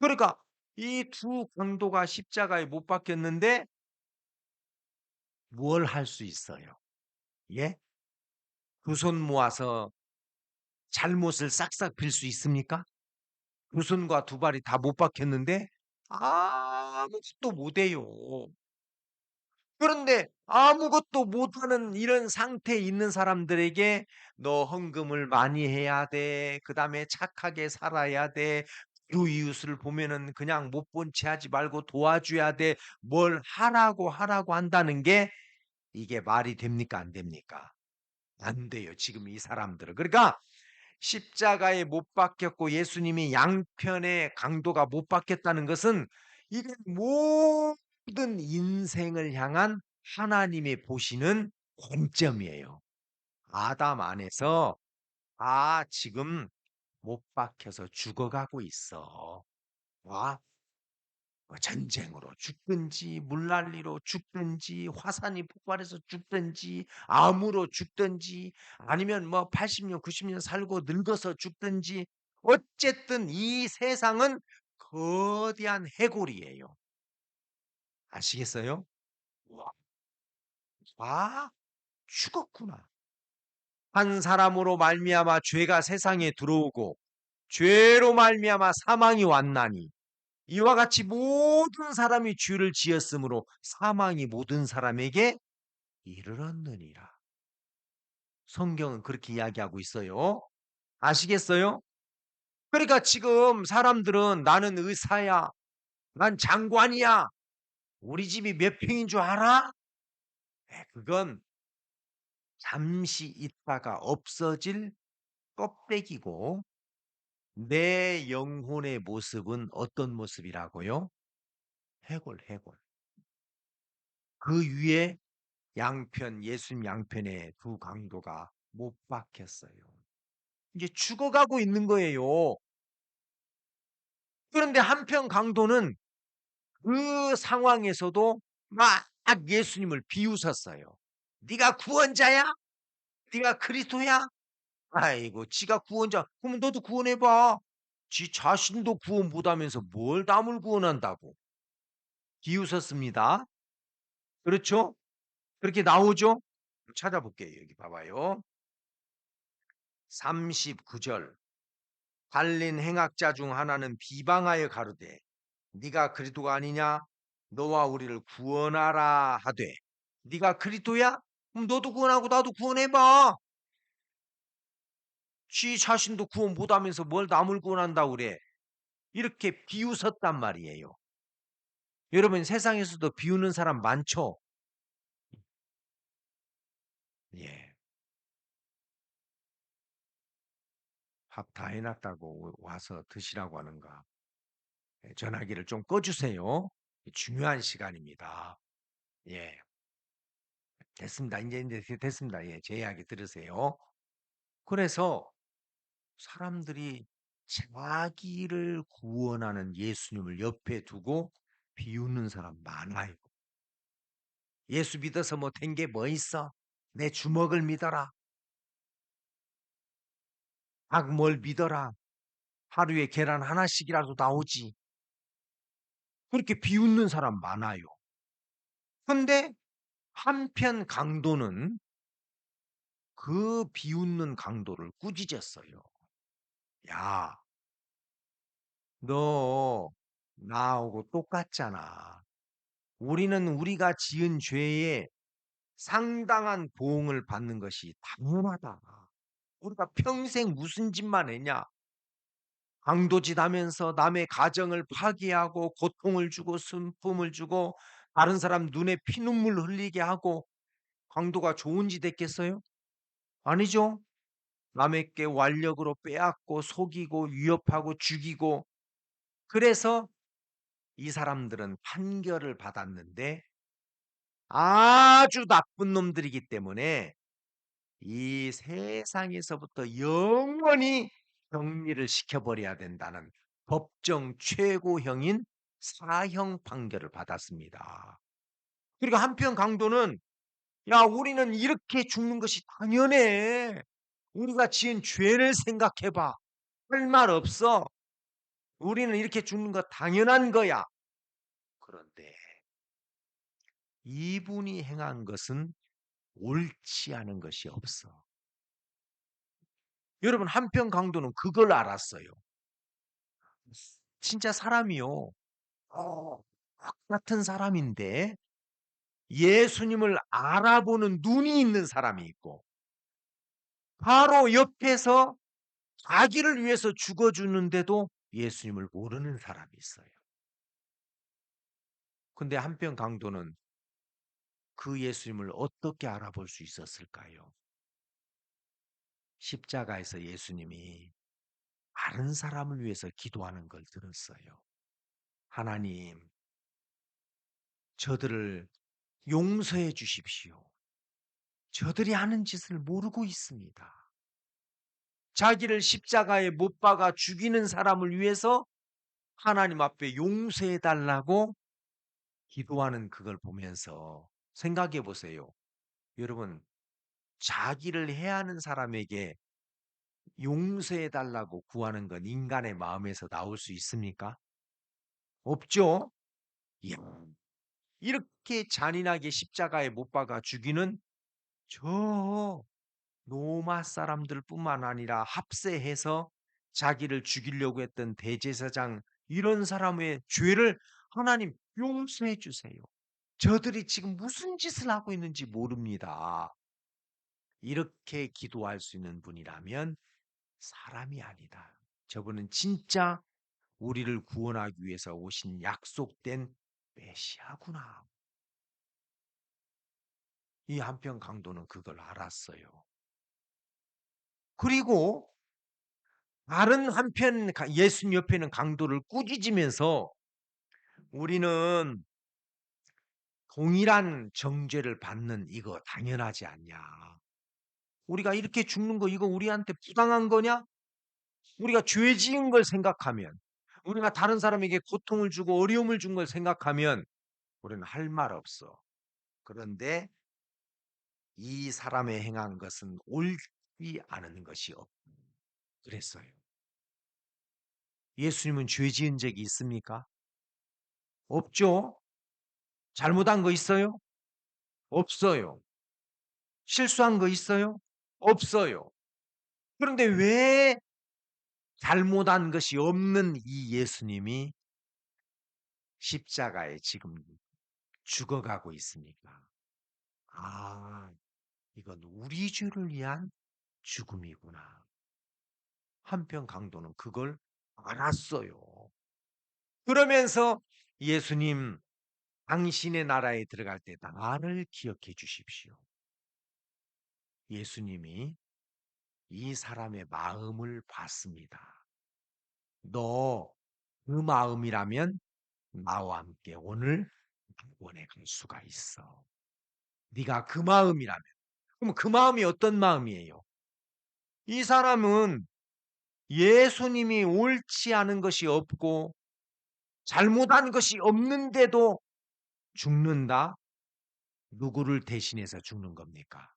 S1: 그러니까 이 두 강도가 십자가에 못 박혔는데 뭘 할 수 있어요? 예? 두 손 모아서 잘못을 싹싹 빌 수 있습니까? 두 손과 두 발이 다 못 박혔는데 아무것도 못 해요. 그런데 아무것도 못하는 이런 상태에 있는 사람들에게 "너 헌금을 많이 해야 돼. 그다음에 착하게 살아야 돼. 그 이웃을 보면은 그냥 못 본 채 하지 말고 도와줘야 돼." 뭘 하라고, 하라고 한다는 게 이게 말이 됩니까 안 됩니까? 안 돼요 지금 이 사람들은. 그러니까 십자가에 못 박혔고 예수님이 양편의 강도가 못 박혔다는 것은 이게 모든 인생을 향한 하나님이 보시는 관점이에요. 아담 안에서 지금 못 박혀서 죽어가고 있어. 와 전쟁으로 죽든지 물난리로 죽든지 화산이 폭발해서 죽든지 암으로 죽든지 아니면 뭐 80년 90년 살고 늙어서 죽든지 어쨌든 이 세상은 거대한 해골이에요. 아시겠어요? 와, 죽었구나. 한 사람으로 말미암아 죄가 세상에 들어오고 죄로 말미암아 사망이 왔나니 이와 같이 모든 사람이 죄를 지었으므로 사망이 모든 사람에게 이르렀느니라. 성경은 그렇게 이야기하고 있어요. 아시겠어요? 그러니까 지금 사람들은 나는 의사야. 난 장관이야. 우리 집이 몇 평인 줄 알아? 그건 잠시 있다가 없어질 껍데기고 내 영혼의 모습은 어떤 모습이라고요? 해골, 해골. 그 위에 양편 예수님 양편에 두 강도가 못 박혔어요. 이제 죽어가고 있는 거예요. 그런데 한편 강도는 그 상황에서도 막 예수님을 비웃었어요. "네가 구원자야? 네가 그리스도야?" 아이고 지가 구원자 그러면 너도 구원해 봐. 지 자신도 구원 못하면서 뭘 남을 구원한다고. 비웃었습니다. 그렇죠? 그렇게 나오죠? 찾아볼게요. 여기 봐봐요. 39절 달린 행악자 중 하나는 비방하여 가로되 네가 그리스도가 아니냐? 너와 우리를 구원하라 하되 네가 그리스도야? 그럼 너도 구원하고 나도 구원해 봐. 지 자신도 구원 못 하면서 뭘 남을 구원한다고 그래. 이렇게 비웃었단 말이에요. 여러분 세상에서도 비웃는 사람 많죠? 예. 밥 다 해 놨다고 와서 드시라고 하는가. 예, 전화기를 좀 꺼 주세요. 중요한 시간입니다. 예. 됐습니다. 인제 됐습니다. 예. 제 이야기 들으세요. 그래서 사람들이 자기를 구원하는 예수님을 옆에 두고 비웃는 사람 많아요. "예수 믿어서 뭐 된 게 뭐 있어? 내 주먹을 믿어라. 닭 뭘 믿어라. 하루에 계란 하나씩이라도 나오지." 그렇게 비웃는 사람 많아요. 근데 한편 강도는 그 비웃는 강도를 꾸짖었어요. "야, 너 나하고 똑같잖아. 우리는 우리가 지은 죄에 상당한 보응을 받는 것이 당연하다. 우리가 평생 무슨 짓만 했냐? 강도짓하면서 남의 가정을 파괴하고 고통을 주고 슬픔을 주고 다른 사람 눈에 피눈물 흘리게 하고 강도가 좋은 짓 했겠어요? 아니죠. 남에게 완력으로 빼앗고 속이고 위협하고 죽이고 그래서 이 사람들은 판결을 받았는데 아주 나쁜 놈들이기 때문에 이 세상에서부터 영원히 격리를 시켜버려야 된다는 법정 최고형인 사형 판결을 받았습니다. 그리고 한편 강도는 야, 우리는 이렇게 죽는 것이 당연해. 우리가 지은 죄를 생각해 봐. 할 말 없어. 우리는 이렇게 죽는 거 당연한 거야. 그런데 이분이 행한 것은 옳지 않은 것이 없어. 여러분 한편 강도는 그걸 알았어요. 진짜 사람이요. 같은 사람인데 예수님을 알아보는 눈이 있는 사람이 있고 바로 옆에서 자기를 위해서 죽어주는데도 예수님을 모르는 사람이 있어요. 근데 한편 강도는 그 예수님을 어떻게 알아볼 수 있었을까요? 십자가에서 예수님이 다른 사람을 위해서 기도하는 걸 들었어요. 하나님, 저들을 용서해 주십시오. 저들이 하는 짓을 모르고 있습니다. 자기를 십자가에 못 박아 죽이는 사람을 위해서 하나님 앞에 용서해 달라고 기도하는 그걸 보면서 생각해 보세요. 여러분, 자기를 해하는 사람에게 용서해 달라고 구하는 건 인간의 마음에서 나올 수 있습니까? 없죠? 이야, 이렇게 잔인하게 십자가에 못 박아 죽이는 저 로마 사람들뿐만 아니라 합세해서 자기를 죽이려고 했던 대제사장 이런 사람의 죄를 하나님 용서해 주세요. 저들이 지금 무슨 짓을 하고 있는지 모릅니다. 이렇게 기도할 수 있는 분이라면 사람이 아니다. 저분은 진짜 우리를 구원하기 위해서 오신 약속된 메시아구나. 이 한편 강도는 그걸 알았어요. 그리고 다른 한편 예수님 옆에 있는 강도를 꾸짖으면서 우리는 동일한 정죄를 받는 이거 당연하지 않냐. 우리가 이렇게 죽는 거 이거 우리한테 부당한 거냐? 우리가 죄 지은 걸 생각하면 우리가 다른 사람에게 고통을 주고 어려움을 준 걸 생각하면 우리는 할 말 없어. 그런데 이 사람의 행한 것은 옳지 않은 것이 그랬어요. 예수님은 죄 지은 적이 있습니까? 없죠. 잘못한 거 있어요? 없어요. 실수한 거 있어요? 없어요. 그런데 왜 잘못한 것이 없는 이 예수님이 십자가에 지금 죽어가고 있으니까. 아, 이건 우리 죄를 위한 죽음이구나. 한편 강도는 그걸 알았어요. 그러면서 예수님, 당신의 나라에 들어갈 때 나를 기억해 주십시오. 예수님이 이 사람의 마음을 봤습니다. 너 그 마음이라면 나와 함께 오늘 낙원에 갈 수가 있어. 네가 그 마음이라면. 그럼 그 마음이 어떤 마음이에요? 이 사람은 예수님이 옳지 않은 것이 없고 잘못한 것이 없는데도 죽는다? 누구를 대신해서 죽는 겁니까?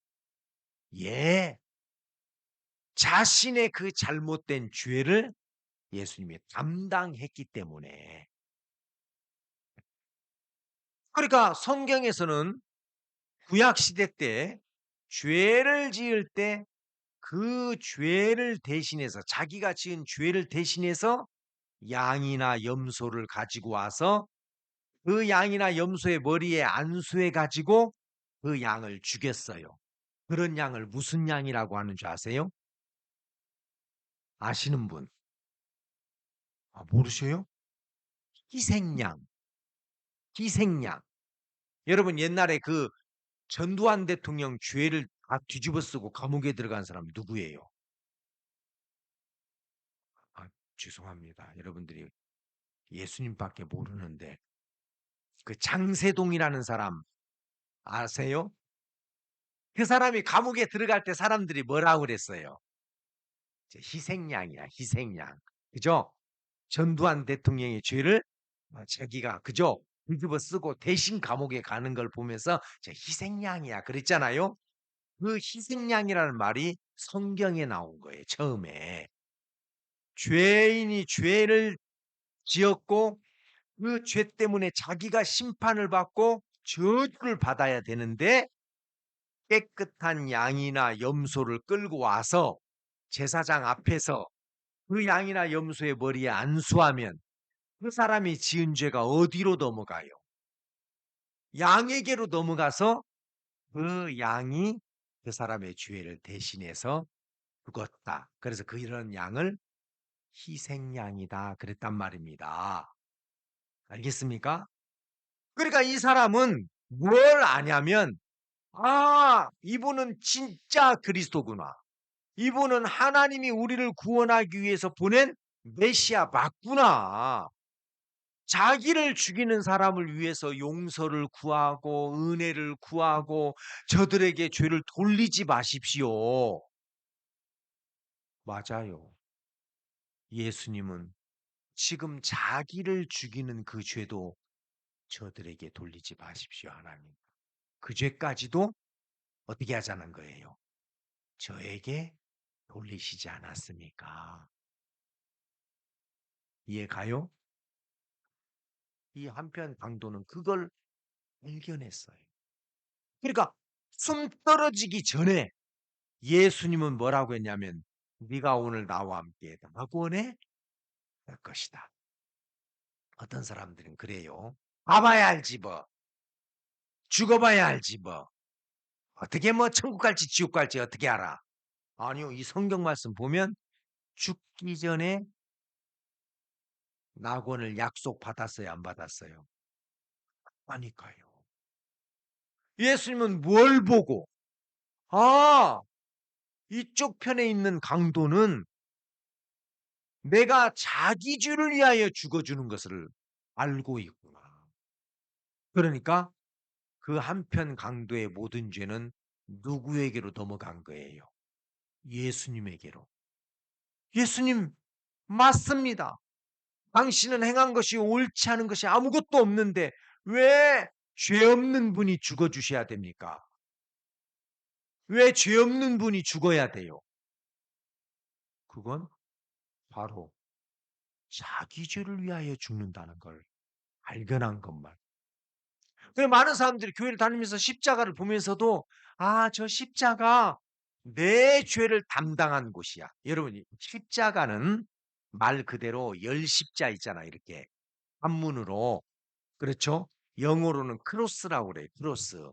S1: 예, 자신의 그 잘못된 죄를 예수님이 담당했기 때문에. 그러니까 성경에서는 구약 시대 때 죄를 지을 때 그 죄를 대신해서 자기가 지은 죄를 대신해서 양이나 염소를 가지고 와서 그 양이나 염소의 머리에 안수해 가지고 그 양을 죽였어요. 그런 양을 무슨 양이라고 하는 줄 아세요? 아시는 분? 아, 모르셔요? 희생양. 희생양. 여러분 옛날에 그 전두환 대통령 죄를 다 뒤집어 쓰고 감옥에 들어간 사람 누구예요? 아, 죄송합니다. 여러분들이 예수님밖에 모르는데 그 장세동이라는 사람 아세요? 그 사람이 감옥에 들어갈 때 사람들이 뭐라고 그랬어요? 희생양이야, 희생양. 그죠? 전두환 대통령의 죄를 자기가 그죠? 뒤집어 쓰고 대신 감옥에 가는 걸 보면서 희생양이야 그랬잖아요. 그 희생양이라는 말이 성경에 나온 거예요. 처음에 죄인이 죄를 지었고 그 죄 때문에 자기가 심판을 받고 저주를 받아야 되는데 깨끗한 양이나 염소를 끌고 와서 제사장 앞에서 그 양이나 염소의 머리에 안수하면 그 사람이 지은 죄가 어디로 넘어가요? 양에게로 넘어가서 그 양이 그 사람의 죄를 대신해서 죽었다. 그래서 이런 양을 희생양이다 그랬단 말입니다. 알겠습니까? 그러니까 이 사람은 뭘 아냐면 이분은 진짜 그리스도구나. 이분은 하나님이 우리를 구원하기 위해서 보낸 메시아 맞구나. 자기를 죽이는 사람을 위해서 용서를 구하고 은혜를 구하고 저들에게 죄를 돌리지 마십시오. 맞아요. 예수님은 지금 자기를 죽이는 그 죄도 저들에게 돌리지 마십시오, 하나님. 그 죄까지도 어떻게 하자는 거예요? 저에게 돌리시지 않았습니까? 이해 가요? 이 한편 강도는 그걸 발견했어요. 그러니까 숨 떨어지기 전에 예수님은 뭐라고 했냐면 네가 오늘 나와 함께 낙원에 갈 것이다. 어떤 사람들은 그래요. 가봐야 알지 뭐. 죽어봐야 알지 뭐. 어떻게 뭐 천국 갈지 지옥 갈지 어떻게 알아? 아니요. 이 성경 말씀 보면 죽기 전에 낙원을 약속 받았어요, 안 받았어요? 아니까요. 예수님은 뭘 보고 이쪽 편에 있는 강도는 내가 자기 죄를 위하여 죽어주는 것을 알고 있구나. 그러니까 그 한편 강도의 모든 죄는 누구에게로 넘어간 거예요? 예수님에게로. 예수님, 맞습니다. 당신은 행한 것이 옳지 않은 것이 아무것도 없는데 왜 죄 없는 분이 죽어주셔야 됩니까? 왜 죄 없는 분이 죽어야 돼요? 그건 바로 자기 죄를 위하여 죽는다는 걸 발견한 것만. 많은 사람들이 교회를 다니면서 십자가를 보면서도 저 십자가 내 죄를 담당한 곳이야. 여러분, 십자가는 말 그대로 열십자 있잖아. 이렇게 한문으로 그렇죠? 영어로는 크로스라고 그래요. 크로스.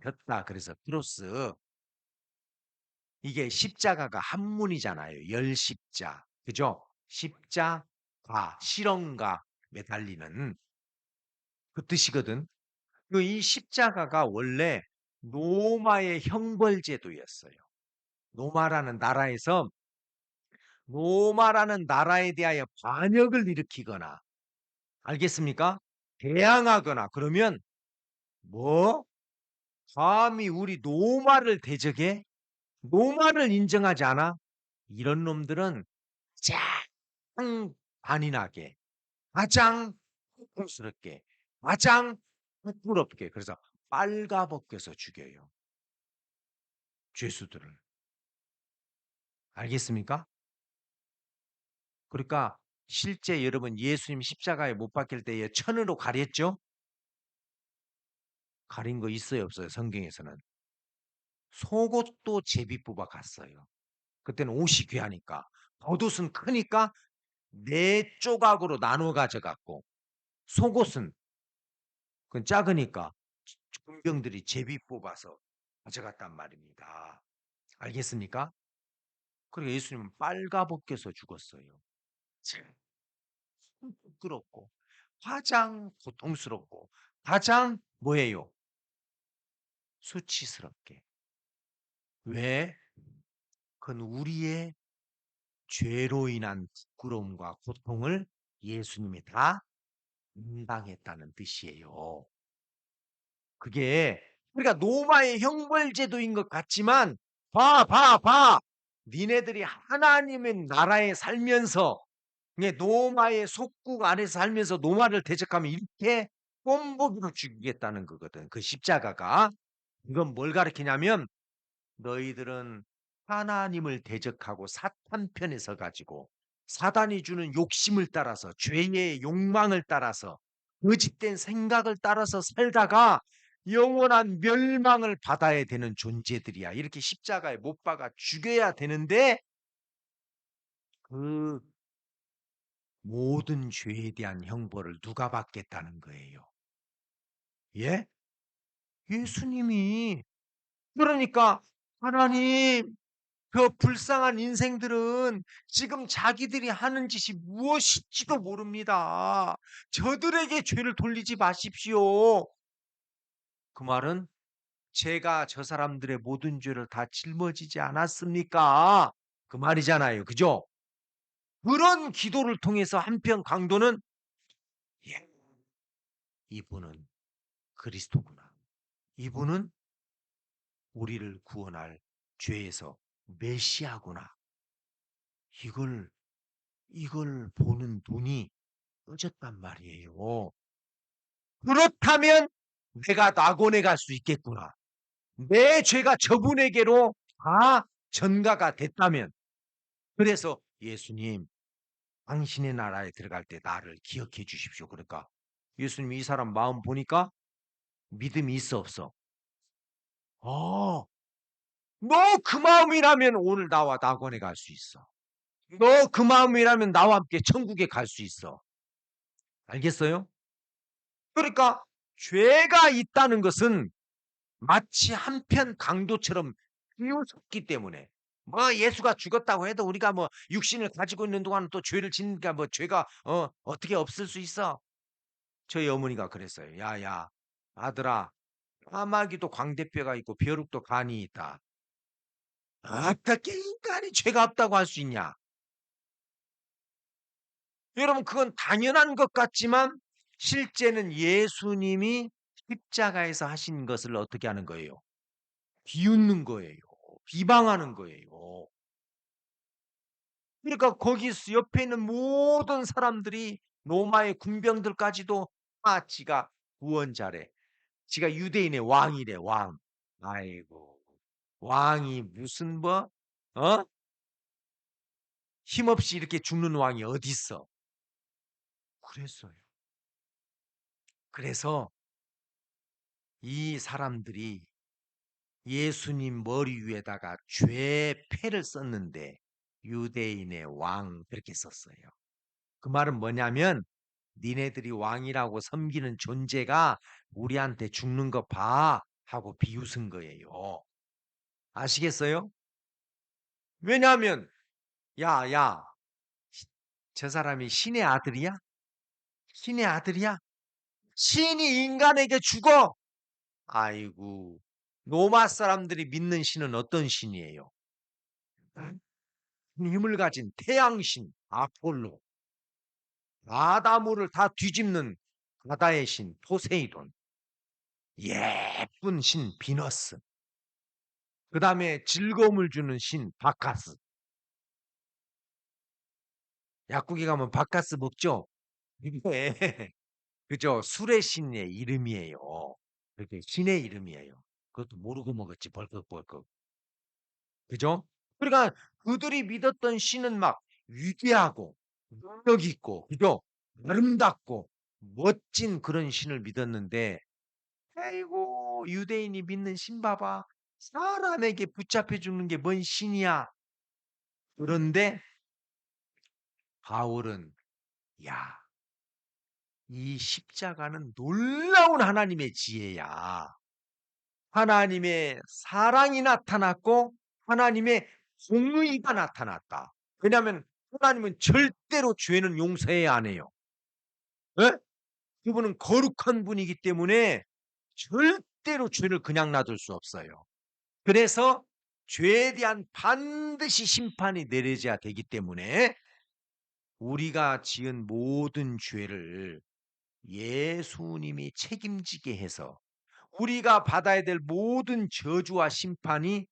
S1: 겹다 그래서 크로스. 이게 십자가가 한문이잖아요. 열십자. 그죠? 십자가, 실험과 매달리는 그 뜻이거든. 이 십자가가 원래 로마의 형벌제도였어요. 로마라는 나라에서 로마라는 나라에 대하여 반역을 일으키거나 알겠습니까? 대항하거나 그러면 뭐 감히 우리 로마를 대적해? 로마를 인정하지 않아? 이런 놈들은 가장 잔인하게, 가장 고통스럽게, 가장 부끄럽게 그래서 빨가벗겨서 죽여요. 죄수들을. 알겠습니까? 그러니까 실제 여러분 예수님 십자가에 못 박힐 때에 천으로 가렸죠? 가린 거 있어요, 없어요? 성경에서는. 속옷도 제비 뽑아 갔어요. 그때는 옷이 귀하니까. 겉옷은 크니까 네 조각으로 나눠 가져갔고 속옷은 그건 작으니까 군병들이 제비 뽑아서 가져갔단 말입니다. 알겠습니까? 그리고 예수님은 빨가벗겨서 죽었어요. 참 부끄럽고 가장 고통스럽고 가장 뭐예요? 수치스럽게. 왜? 그건 우리의 죄로 인한 부끄러움과 고통을 예수님이 다 감당했다는 뜻이에요. 그게 그러니까 로마의 형벌제도인 것 같지만 봐, 봐, 봐. 니네들이 하나님의 나라에 살면서 로마의 속국 안에서 살면서 로마를 대적하면 이렇게 꼼복으로 죽이겠다는 거거든. 그 십자가가. 이건 뭘 가리키냐면 너희들은 하나님을 대적하고 사탄 편에 서 가지고 사단이 주는 욕심을 따라서 죄의 욕망을 따라서 거짓된 생각을 따라서 살다가 영원한 멸망을 받아야 되는 존재들이야. 이렇게 십자가에 못 박아 죽여야 되는데 그 모든 죄에 대한 형벌을 누가 받겠다는 거예요? 예? 예수님이. 그러니까 하나님 그 불쌍한 인생들은 지금 자기들이 하는 짓이 무엇인지도 모릅니다. 저들에게 죄를 돌리지 마십시오. 그 말은 제가 저 사람들의 모든 죄를 다 짊어지지 않았습니까? 그 말이잖아요. 그죠? 그런 기도를 통해서 한편 강도는 예, 이분은 그리스도구나. 이분은 우리를 구원할 죄에서 메시아구나. 이걸 이걸 보는 눈이 떠졌단 말이에요. 그렇다면 내가 낙원에 갈 수 있겠구나. 내 죄가 저분에게로 다 전가가 됐다면 그래서 예수님 당신의 나라에 들어갈 때 나를 기억해 주십시오. 그러니까 예수님 이 사람 마음 보니까 믿음이 있어 없어? 어, 너 그 마음이라면 오늘 나와 낙원에 갈 수 있어. 너 그 마음이라면 나와 함께 천국에 갈 수 있어. 알겠어요? 그러니까 죄가 있다는 것은 마치 한편 강도처럼 비웃었기 때문에 뭐 예수가 죽었다고 해도 우리가 뭐 육신을 가지고 있는 동안 또 죄를 짓니까 뭐 죄가 어떻게 없을 수 있어? 저희 어머니가 그랬어요. 야야 아들아 까마귀도 광대뼈가 있고 벼룩도 간이 있다. 어떻게 인간이 죄가 없다고 할 수 있냐? 여러분 그건 당연한 것 같지만 실제는 예수님이 십자가에서 하신 것을 어떻게 하는 거예요? 비웃는 거예요. 비방하는 거예요. 그러니까 거기 옆에 있는 모든 사람들이 로마의 군병들까지도 지가 구원자래. 지가 유대인의 왕이래, 왕. 아이고. 왕이 무슨 뭐? 어? 힘없이 이렇게 죽는 왕이 어디 있어? 그랬어요. 그래서 이 사람들이 예수님 머리 위에다가 죄패를 썼는데 유대인의 왕 그렇게 썼어요. 그 말은 뭐냐면 니네들이 왕이라고 섬기는 존재가 우리한테 죽는 거 봐 하고 비웃은 거예요. 아시겠어요? 왜냐하면 야, 야, 저 사람이 신의 아들이야? 신의 아들이야? 신이 인간에게 죽어? 아이고, 로마 사람들이 믿는 신은 어떤 신이에요? 힘을 가진 태양신 아폴로, 아다무를 다 뒤집는 바다의 신 포세이돈, 예쁜 신 비너스, 그 다음에 즐거움을 주는 신 바카스. 약국에 가면 바카스 먹죠? 이게 그죠? 술의 신의 이름이에요. 그게 신의 이름이에요. 그것도 모르고 먹었지 벌컥벌컥. 그죠? 그러니까 그들이 믿었던 신은 막 위대하고 능력 있고 그죠? 아름답고 멋진 그런 신을 믿었는데 아이고 유대인이 믿는 신 봐봐. 사람에게 붙잡혀 죽는 게 뭔 신이야. 그런데 바울은 야, 이 십자가는 놀라운 하나님의 지혜야. 하나님의 사랑이 나타났고 하나님의 공의가 나타났다. 왜냐하면 하나님은 절대로 죄는 용서해야 안 해요. 예? 그분은 거룩한 분이기 때문에 절대로 죄를 그냥 놔둘 수 없어요. 그래서 죄에 대한 반드시 심판이 내려져야 되기 때문에 우리가 지은 모든 죄를 예수님이 책임지게 해서 우리가 받아야 될 모든 저주와 심판이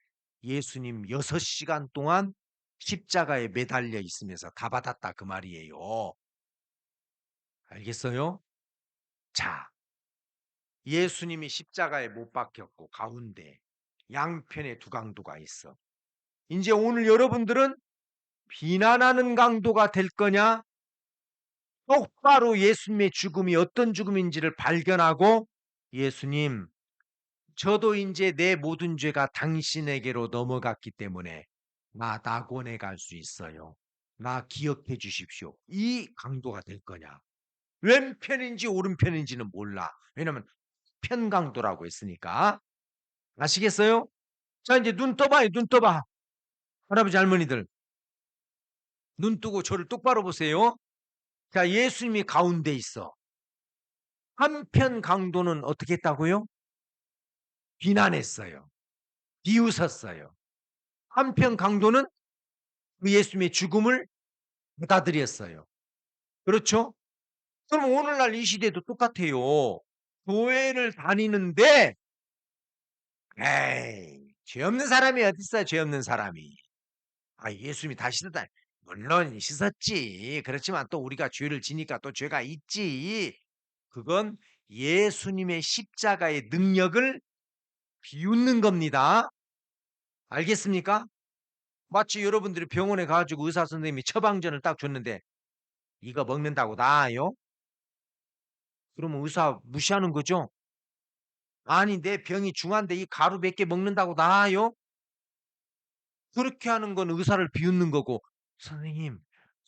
S1: 예수님 6시간 동안 십자가에 매달려 있으면서 다 받았다 그 말이에요. 알겠어요? 자, 예수님이 십자가에 못 박혔고 가운데 양편에 두 강도가 있어. 이제 오늘 여러분들은 비난하는 강도가 될 거냐? 똑바로 예수님의 죽음이 어떤 죽음인지를 발견하고 예수님, 저도 이제 내 모든 죄가 당신에게로 넘어갔기 때문에 나 낙원에 갈 수 있어요. 나 기억해 주십시오. 이 강도가 될 거냐? 왼편인지 오른편인지는 몰라. 왜냐면 편강도라고 했으니까. 아시겠어요? 자, 이제 눈 떠봐요. 눈 떠봐. 할아버지 할머니들. 눈 뜨고 저를 똑바로 보세요. 자, 예수님이 가운데 있어. 한편 강도는 어떻게 했다고요? 비난했어요. 비웃었어요. 한편 강도는 그 예수님의 죽음을 받아들였어요. 그렇죠? 그럼 오늘날 이 시대도 똑같아요. 교회를 다니는데 에이 죄 없는 사람이 어딨어요. 죄 없는 사람이. 아 예수님이 다 씻었다. 물론 씻었지. 그렇지만 또 우리가 죄를 지니까 또 죄가 있지. 그건 예수님의 십자가의 능력을 비웃는 겁니다. 알겠습니까? 마치 여러분들이 병원에 가가지고 의사 선생님이 처방전을 딱 줬는데 이거 먹는다고 나아요? 그러면 의사 무시하는 거죠? 아니 내 병이 중한데 이 가루 몇 개 먹는다고 나아요? 그렇게 하는 건 의사를 비웃는 거고 선생님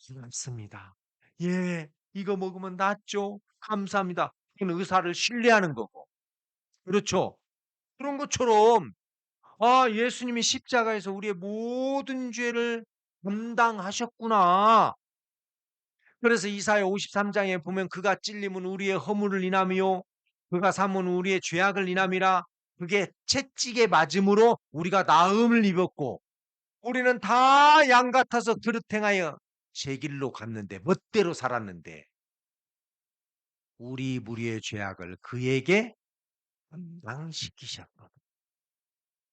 S1: 고맙습니다. 예 이거 먹으면 낫죠? 감사합니다. 그건 의사를 신뢰하는 거고 그렇죠? 그런 것처럼 아 예수님이 십자가에서 우리의 모든 죄를 감당하셨구나. 그래서 이사야 53장에 보면 그가 찔림은 우리의 허물을 인하며 그가 삼은 우리의 죄악을 인함이라 그게 채찍에 맞음으로 우리가 나음을 입었고 우리는 다 양 같아서 그릇행하여 제 길로 갔는데 멋대로 살았는데 우리 무리의 죄악을 그에게 감당시키셨거든.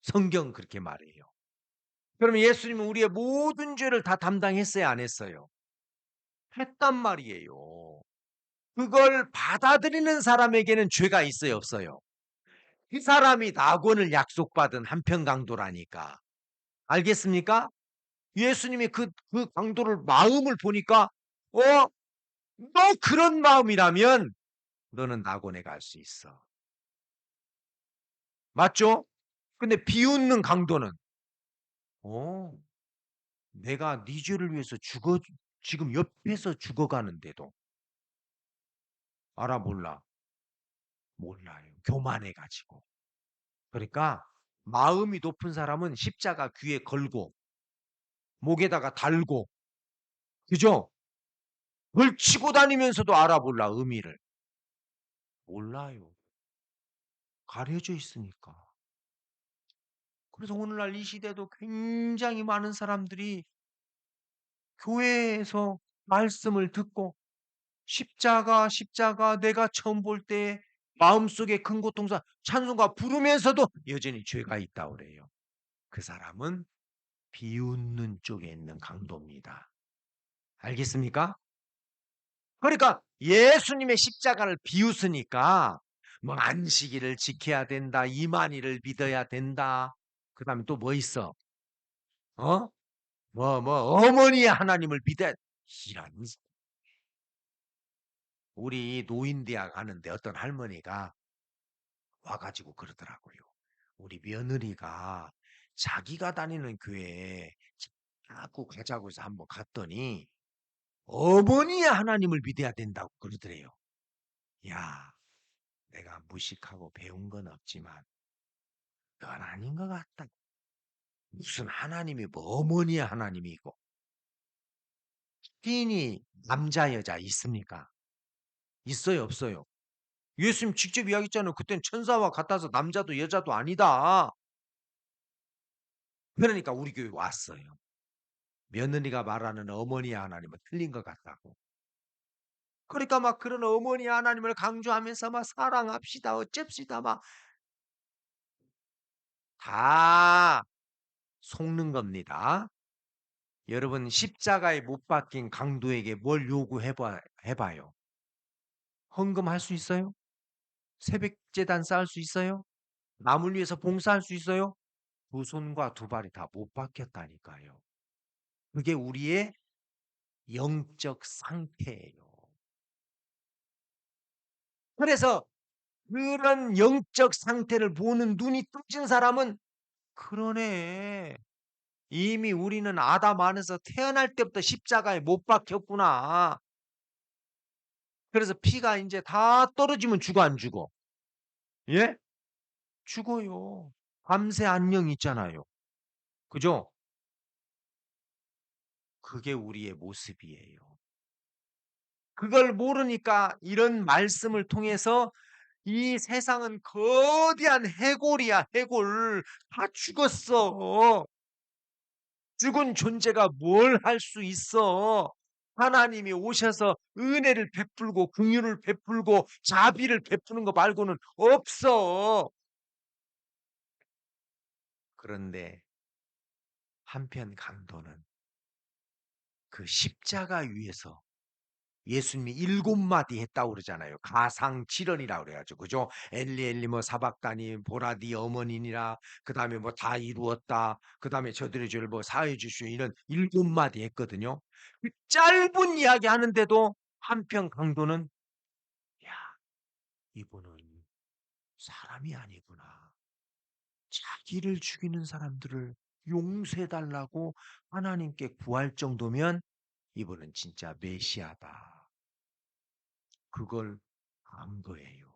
S1: 성경 그렇게 말해요. 그러면 예수님은 우리의 모든 죄를 다 담당했어요, 안 했어요? 했단 말이에요. 그걸 받아들이는 사람에게는 죄가 있어요, 없어요? 그 사람이 낙원을 약속받은 한편 강도라니까. 알겠습니까? 예수님이 그 강도를 마음을 보니까 너 그런 마음이라면 너는 낙원에 갈 수 있어. 맞죠? 근데 비웃는 강도는 어, 내가 네 죄를 위해서 지금 옆에서 죽어가는데도 알아 몰라? 몰라요. 교만해 가지고. 그러니까 마음이 높은 사람은 십자가 귀에 걸고 목에다가 달고 그죠? 걸치고 다니면서도 알아 몰라 의미를. 몰라요. 가려져 있으니까. 그래서 오늘날 이 시대도 굉장히 많은 사람들이 교회에서 말씀을 듣고 십자가, 십자가 내가 처음 볼 때 마음속에 큰 고통사 찬송가 부르면서도 여전히 죄가 있다고 그래요. 그 사람은 비웃는 쪽에 있는 강도입니다. 알겠습니까? 그러니까 예수님의 십자가를 비웃으니까 뭐 안식일을 지켜야 된다. 이만희를 믿어야 된다. 그다음에 또 뭐 있어? 어? 어머니의 하나님을 믿어야 이런 우리 노인대학 가는데 어떤 할머니가 와 가지고 그러더라고요. 우리 며느리가 자기가 다니는 교회에 자꾸 가자고 해서 한번 갔더니 어머니의 하나님을 믿어야 된다고 그러더래요. 야, 내가 무식하고 배운 건 없지만 그건 아닌 것 같다. 무슨 하나님이 뭐 어머니의 하나님이고 피인이 남자 여자 있습니까? 있어요, 없어요? 예수님 직접 이야기했잖아요. 그땐 천사와 같아서 남자도 여자도 아니다. 그러니까 우리 교회 왔어요. 며느리가 말하는 어머니의 하나님은 틀린 것 같다고. 그러니까 막 그런 어머니 하나님을 강조하면서 막 사랑합시다, 어cep시다 막 다 속는 겁니다. 여러분 십자가에 못 박힌 강도에게 뭘 해봐요. 헌금할 수 있어요? 새벽 제단 쌓을 수 있어요? 남을 위해서 봉사할 수 있어요? 두 손과 두 발이 다 못 박혔다니까요. 그게 우리의 영적 상태예요. 그래서 그런 영적 상태를 보는 눈이 떠진 사람은 그러네. 이미 우리는 아담 안에서 태어날 때부터 십자가에 못 박혔구나. 그래서 피가 인제 다 떨어지면 죽어 안 죽어? 예? 죽어요. 밤새 안녕 있잖아요. 그죠? 그게 우리의 모습이에요. 그걸 모르니까 이런 말씀을 통해서 이 세상은 거대한 해골이야, 해골. 다 죽었어. 죽은 존재가 뭘 할 수 있어? 하나님이 오셔서 은혜를 베풀고 긍휼을 베풀고 자비를 베푸는 거 말고는 없어. 그런데 한편 강도는 그 십자가 위에서 예수님이 7마디 했다고 그러잖아요. 가상칠언이라고 그래 가지고 그죠? 엘리 엘리 뭐 사박다니 보라 네 어머니니라 그다음에 뭐 다 이루었다. 그다음에 저들의 죄를 뭐 사해 주시오 이런 7마디 했거든요. 그 짧은 이야기 하는데도 한편 강도는 '야 이분은 사람이 아니구나. 자기를 죽이는 사람들을 용서해 달라고 하나님께 구할 정도면 이분은 진짜 메시아다.' 그걸 안 거예요.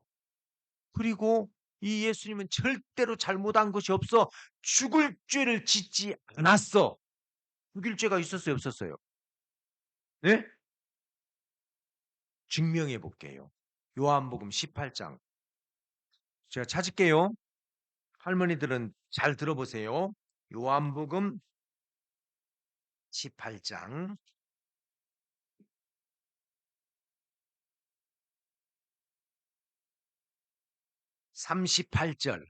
S1: 그리고 이 예수님은 절대로 잘못한 것이 없어 죽을 죄를 짓지 않았어. 죽일 죄가 있었어요, 없었어요? 네? 증명해 볼게요. 요한복음 18장. 제가 찾을게요. 할머니들은 잘 들어보세요. 요한복음 18장 38절.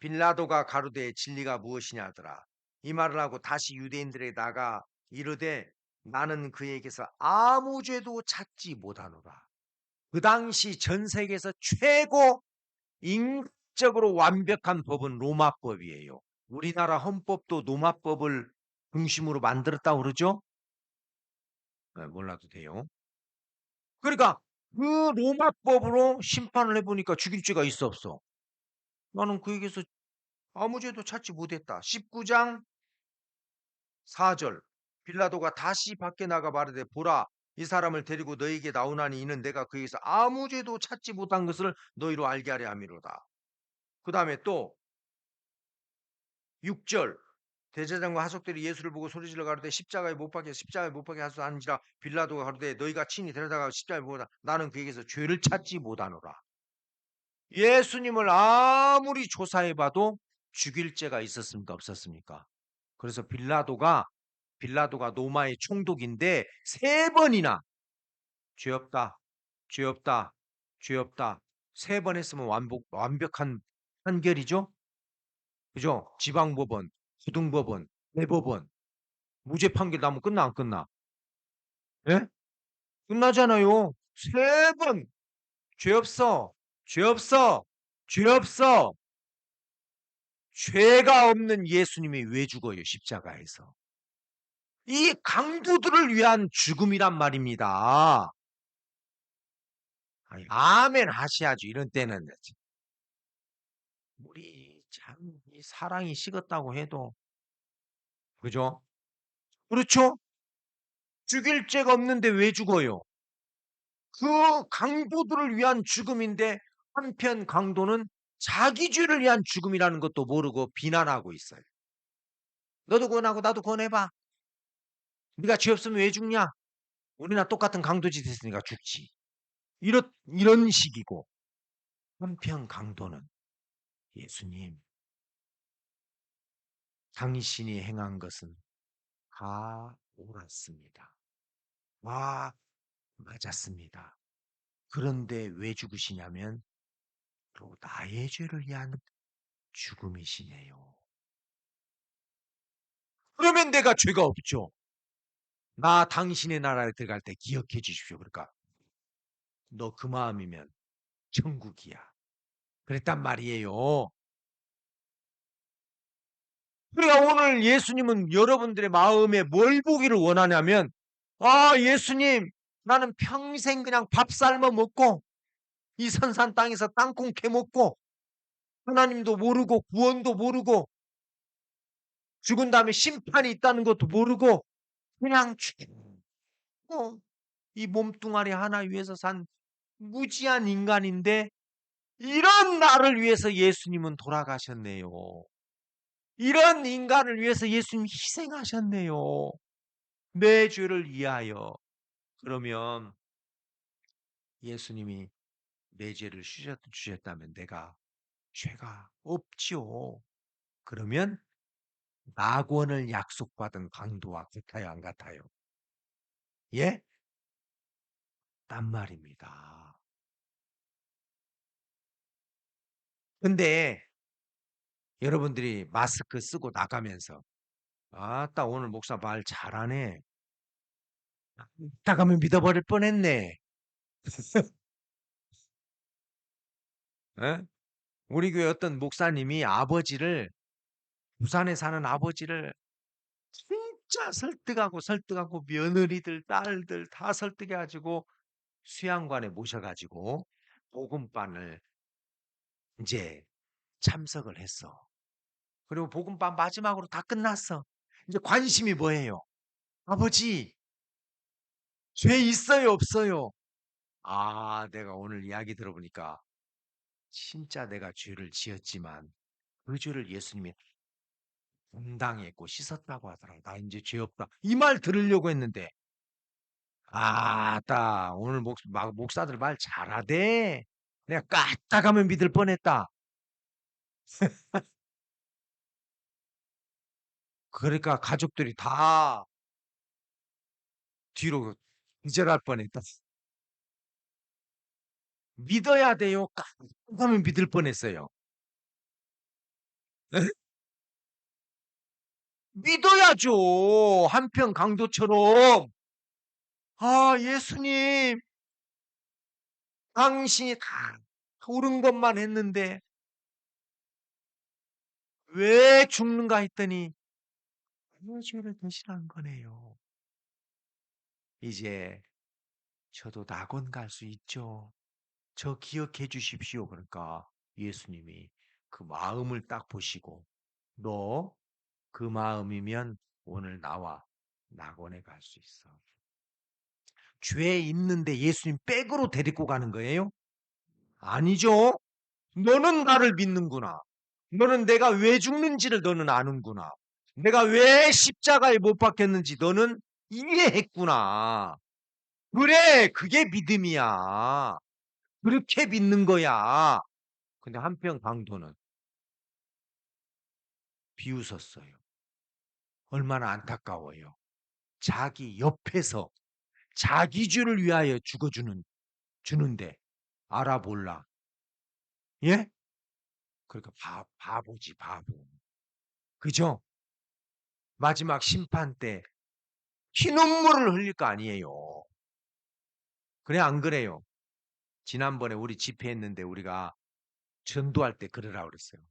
S1: 빌라도가 가로되 진리가 무엇이냐 하더라. 이 말을 하고 다시 유대인들에다가 이르되 나는 그에게서 아무 죄도 찾지 못하노라. 그 당시 전 세계에서 최고 인격적으로 완벽한 법은 로마법이에요. 우리나라 헌법도 로마법을 중심으로 만들었다고 그러죠? 네, 몰라도 돼요. 그러니까 그 로마법으로 심판을 해보니까 죽일 죄가 있어 없어? 나는 그에게서 아무 죄도 찾지 못했다. 19장 4절 빌라도가 다시 밖에 나가 말하되 보라 이 사람을 데리고 너에게 나오나니 이는 내가 그에게서 아무 죄도 찾지 못한 것을 너희로 알게 하려 함이로다. 그다음에 또 6 절 대제사장과 하석들이 예수를 보고 소리질러 가로되 십자가에 못 박게 하소서 하는지라 빌라도가 가로되 너희가 친히 데려다가 십자가에 못 박아 나는 그에게서 죄를 찾지 못하노라. 예수님을 아무리 조사해 봐도 죽일 죄가 있었습니까 없었습니까? 그래서 빌라도가 로마의 총독인데 3번이나 죄 없다. 죄 없다. 죄 없다. 3번 했으면 완벽한 판결이죠. 그죠? 지방법원, 고등법원, 대법원 무죄 판결 나면 끝나 안 끝나? 예? 끝나잖아요. 3번 죄 없어. 죄 없어. 죄 없어. 죄가 없는 예수님이 왜 죽어요? 십자가에서. 이 강도들을 위한 죽음이란 말입니다. 아니, 아멘 하셔야죠. 이런 때는 우리 참 이 사랑이 식었다고 해도 그죠? 그렇죠? 죽일 죄가 없는데 왜 죽어요? 그 강도들을 위한 죽음인데 한편 강도는 자기 죄를 위한 죽음이라는 것도 모르고 비난하고 있어요. 너도 구원하고 나도 구원해봐. 네가 죄 없으면 왜 죽냐? 우리나 똑같은 강도짓 했으니까 죽지. 이런 식이고 한편 강도는 예수님 당신이 행한 것은 다 옳았습니다. 와 맞았습니다. 그런데 왜 죽으시냐면 또 나의 죄를 위한 죽음이시네요. 그러면 내가 죄가 없죠. 나 당신의 나라에 들어갈 때 기억해 주십시오. 그러니까 너 그 마음이면 천국이야. 그랬단 말이에요. 그러니까 오늘 예수님은 여러분들의 마음에 뭘 보기를 원하냐면 아 예수님 나는 평생 그냥 밥 삶아 먹고 이 선산 땅에서 땅콩 캐 먹고 하나님도 모르고 구원도 모르고 죽은 다음에 심판이 있다는 것도 모르고 그냥 죽고 이 몸뚱아리 하나 위해서 산 무지한 인간인데 이런 나를 위해서 예수님은 돌아가셨네요. 이런 인간을 위해서 예수님이 희생하셨네요. 내 죄를 위하여. 그러면 예수님이 내 죄를 주셨다면 내가 죄가 없지요. 그러면 낙원을 약속받은 강도와 같아요, 안 같아요? 예? 딴 말입니다. 근데 여러분들이 마스크 쓰고 나가면서 아따 오늘 목사 말 잘하네. 나가면 믿어버릴 뻔했네. 예? 우리 교회 어떤 목사님이 아버지를 부산에 사는 아버지를 진짜 설득하고 며느리들 딸들 다 설득해 가지고 수양관에 모셔 가지고 복음반을 인제 참석을 했어. 그리고 복음반 마지막으로 다 끝났어. 이제 관심이 뭐예요? "아버지 죄 있어요, 없어요?" 아 내가 오늘 이야기 들어보니까 진짜 내가 죄를 지었지만 그 죄를 예수님이 분당했고 씻었다고 하더라고. "나 인제 죄 없다." 이 말 들으려고 했는데 아따 오늘 목사들 말 잘하대. 내가 까딱하면 믿을 뻔했다. 그러니까 가족들이 다 뒤로 기절할 뻔했다. 믿어야 돼요. 까딱하면 믿을 뻔했어요. 예? 믿어야죠. 한편 강도처럼. "아 예수님 당신이 다 옳은 것만 했는데 왜 죽는가?" 했더니 그 죄를 대신한 거네요. 이제 저도 낙원 갈 수 있죠. 저 기억해 주십시오. 그러니까 예수님이 그 마음을 딱 보시고 너 그 마음이면 오늘 나와 낙원에 갈 수 있어. 죄 있는데 예수님 백으로 데리고 가는 거예요? 아니죠. 너는 나를 믿는구나. 너는 내가 왜 죽는지를 너는 아는구나. 내가 왜 십자가에 못 박혔는지 너는 이해했구나. 그래, 그게 믿음이야. 그렇게 믿는 거야. 근데 한편 강도는 비웃었어요. 얼마나 안타까워요. 자기 옆에서 자기 죄를 위하여 주는데 알아볼라. 예? 그러니까 바보지, 바보. 그죠? 마지막 심판 때 피눈물을 흘릴 거 아니에요. 그래, 안 그래요? 지난번에 우리 집회했는데 우리가 전도할 때 그러라고 그랬어요.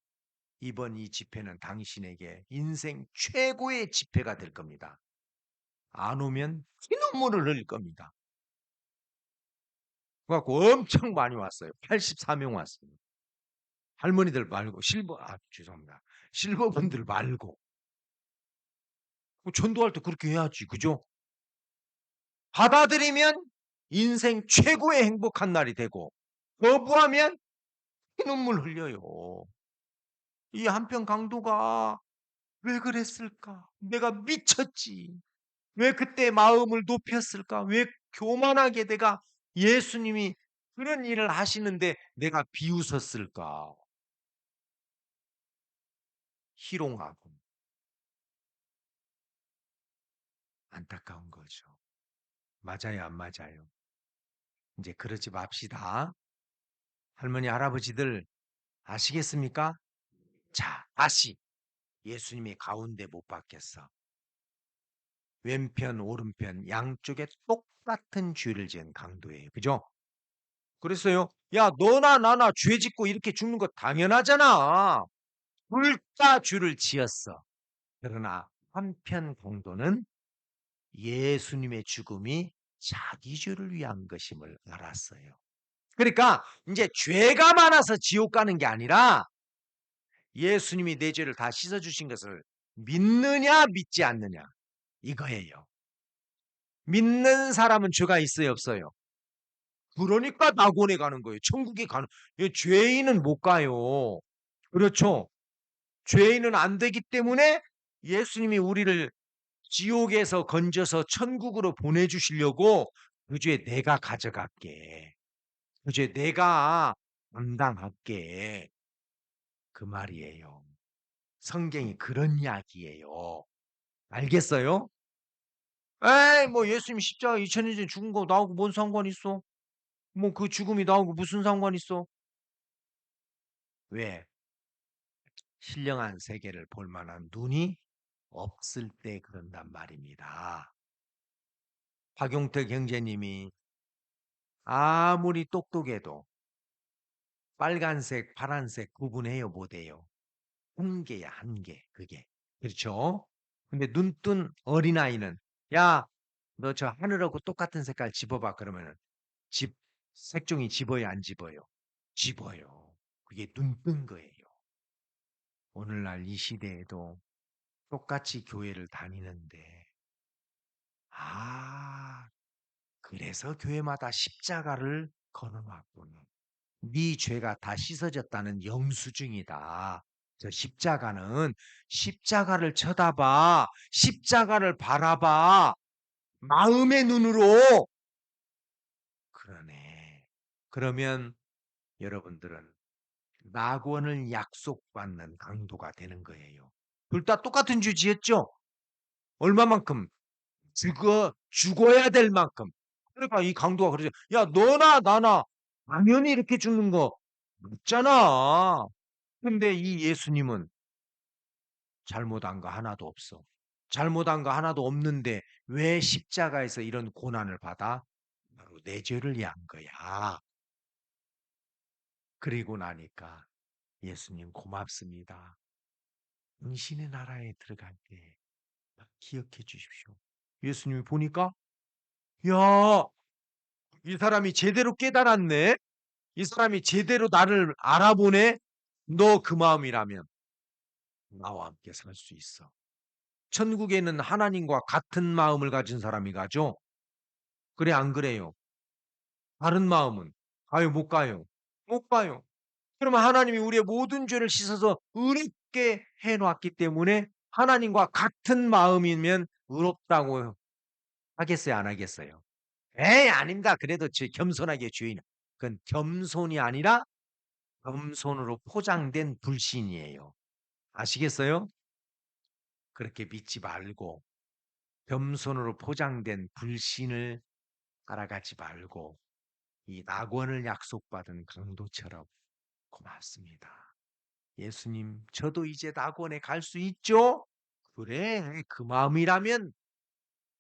S1: 이번 이 집회는 당신에게 인생 최고의 집회가 될 겁니다. 안 오면 피눈물을 흘릴 겁니다. 그래갖고 엄청 많이 왔어요. 84명 왔어요. 할머니들 말고 죄송합니다. 실버분들 말고. 전도할 때 그렇게 해야지. 그죠? 받아들이면 인생 최고의 행복한 날이 되고 거부하면 피눈물 흘려요. 이 한편 강도가 왜 그랬을까? 내가 미쳤지. 왜 그때 마음을 높였을까? 왜 교만하게 내가 예수님이 그런 일을 하시는데 내가 비웃었을까? 희롱하고 안타까운 거죠. 맞아요, 안 맞아요? 이제 그러지 맙시다. 할머니, 할아버지들 아시겠습니까? 자, 다시 예수님이 가운데 못 박혔어. 왼편, 오른편 양쪽에 똑같은 죄를 지은 강도예요. 그죠? 그랬어요. 야, 너나 나나 죄 짓고 이렇게 죽는 거 당연하잖아. 둘 다 죄를 지었어. 그러나 한편 강도는 예수님의 죽음이 자기 죄를 위한 것임을 알았어요. 그러니까 이제 죄가 많아서 지옥 가는 게 아니라 예수님이 내 죄를 다 씻어주신 것을 믿느냐 믿지 않느냐 이거예요. 믿는 사람은 죄가 있어요 없어요? 그러니까 낙원에 가는 거예요. 천국에 가는. 죄인은 못 가요. 그렇죠. 죄인은 안 되기 때문에 예수님이 우리를 지옥에서 건져서 천국으로 보내주시려고 그 죄 내가 가져갈게. 그 죄 내가 감당할게. 그 말이에요. 성경이 그런 이야기예요. 알겠어요? 에이, 뭐 예수님 십자가 2000년 전에 죽은 거 나하고 뭔 상관 있어? 뭐 그 죽음이 나하고 무슨 상관 있어? 왜? 신령한 세계를 볼 만한 눈이 없을 때 그런단 말입니다. 박용택 형제님이 아무리 똑똑해도 빨간색, 파란색 구분해요, 못해요? 한계야, 한계, 그게. 그렇죠? 근데 눈뜬 어린아이는, 야, 너 저 하늘하고 똑같은 색깔 집어봐. 그러면은, 색종이 집어요, 안 집어요? 집어요. 그게 눈뜬 거예요. 오늘날 이 시대에도 똑같이 교회를 다니는데, 아, 그래서 교회마다 십자가를 걸어놨구나. 네 죄가 다 씻어졌다는 영수증이다. 저 십자가를 쳐다봐. 십자가를 바라봐. 마음의 눈으로. 그러네. 그러면 여러분들은 낙원을 약속받는 강도가 되는 거예요. 둘 다 똑같은 죄 지었죠? 얼마만큼? 죽어야 될 만큼. 그러니까 이 강도가 그러죠. 야, 너나 나나 당연히 이렇게 죽는 거 맞잖아. 근데 이 예수님은 잘못한 거 하나도 없어. 잘못한 거 하나도 없는데 왜 십자가에서 이런 고난을 받아? 바로 내 죄를 위한 거야. 그리고 나니까 예수님 고맙습니다. 당신의 나라에 들어갈 때 기억해 주십시오. 예수님이 보니까 야, 이 사람이 제대로 깨달았네. 이 사람이 제대로 나를 알아보네. 너 그 마음이라면 나와 함께 살 수 있어. 천국에는 하나님과 같은 마음을 가진 사람이 가죠. 그래 안 그래요? 다른 마음은 가요 못 가요? 못 가요. 그러면 하나님이 우리의 모든 죄를 씻어서 의롭게 해 놨기 때문에 하나님과 같은 마음이면 의롭다고 하겠어요 안 하겠어요? 에이 아닙니다. 그래도 겸손하게 주인 그건 겸손이 아니라 겸손으로 포장된 불신이에요. 아시겠어요? 그렇게 믿지 말고 겸손으로 포장된 불신을 따라가지 말고 이 낙원을 약속받은 강도처럼 고맙습니다. 예수님, 저도 이제 낙원에 갈 수 있죠? 그래, 그 마음이라면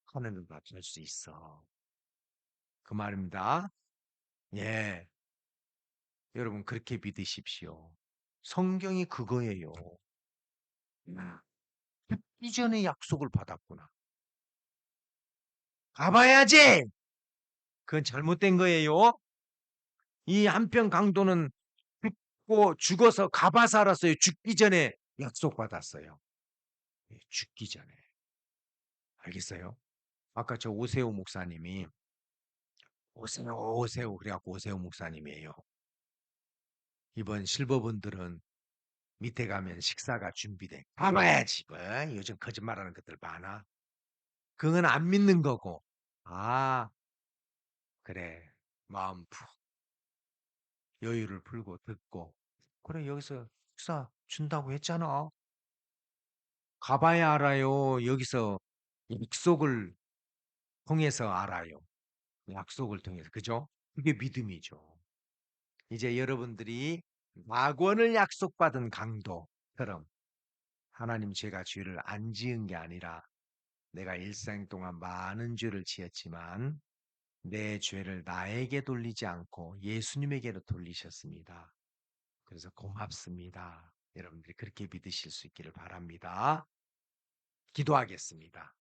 S1: 하늘을 갈 수 있어. 그 말입니다. 예, 여러분 그렇게 믿으십시오. 성경이 그거예요. 이전에 약속을 받았구나. 가봐야지! 그건 잘못된 거예요. 이 한편 강도는 죽고 죽어서 가봐서 알았어요. 죽기 전에 약속받았어요. 예, 죽기 전에. 알겠어요? 아까 저 오세호 목사님이 오세요, 오세요. 그래갖고 오세호 목사님이에요. 이번 실버분들은 밑에 가면 식사가 준비돼. 가봐야지. 뭐. 요즘 거짓말하는 것들 많아. 그건 안 믿는 거고. 아, 그래. 마음 푹 여유를 풀고 듣고. 그래, 여기서 식사 준다고 했잖아. 가봐야 알아요. 여기서 약속을 통해서 알아요. 약속을 통해서. 그죠? 그게 믿음이죠. 이제 여러분들이 낙원을 약속받은 강도처럼 하나님 제가 죄를 안 지은 게 아니라 내가 일생 동안 많은 죄를 지었지만 내 죄를 나에게 돌리지 않고 예수님에게로 돌리셨습니다. 그래서 고맙습니다. 여러분들이 그렇게 믿으실 수 있기를 바랍니다. 기도하겠습니다.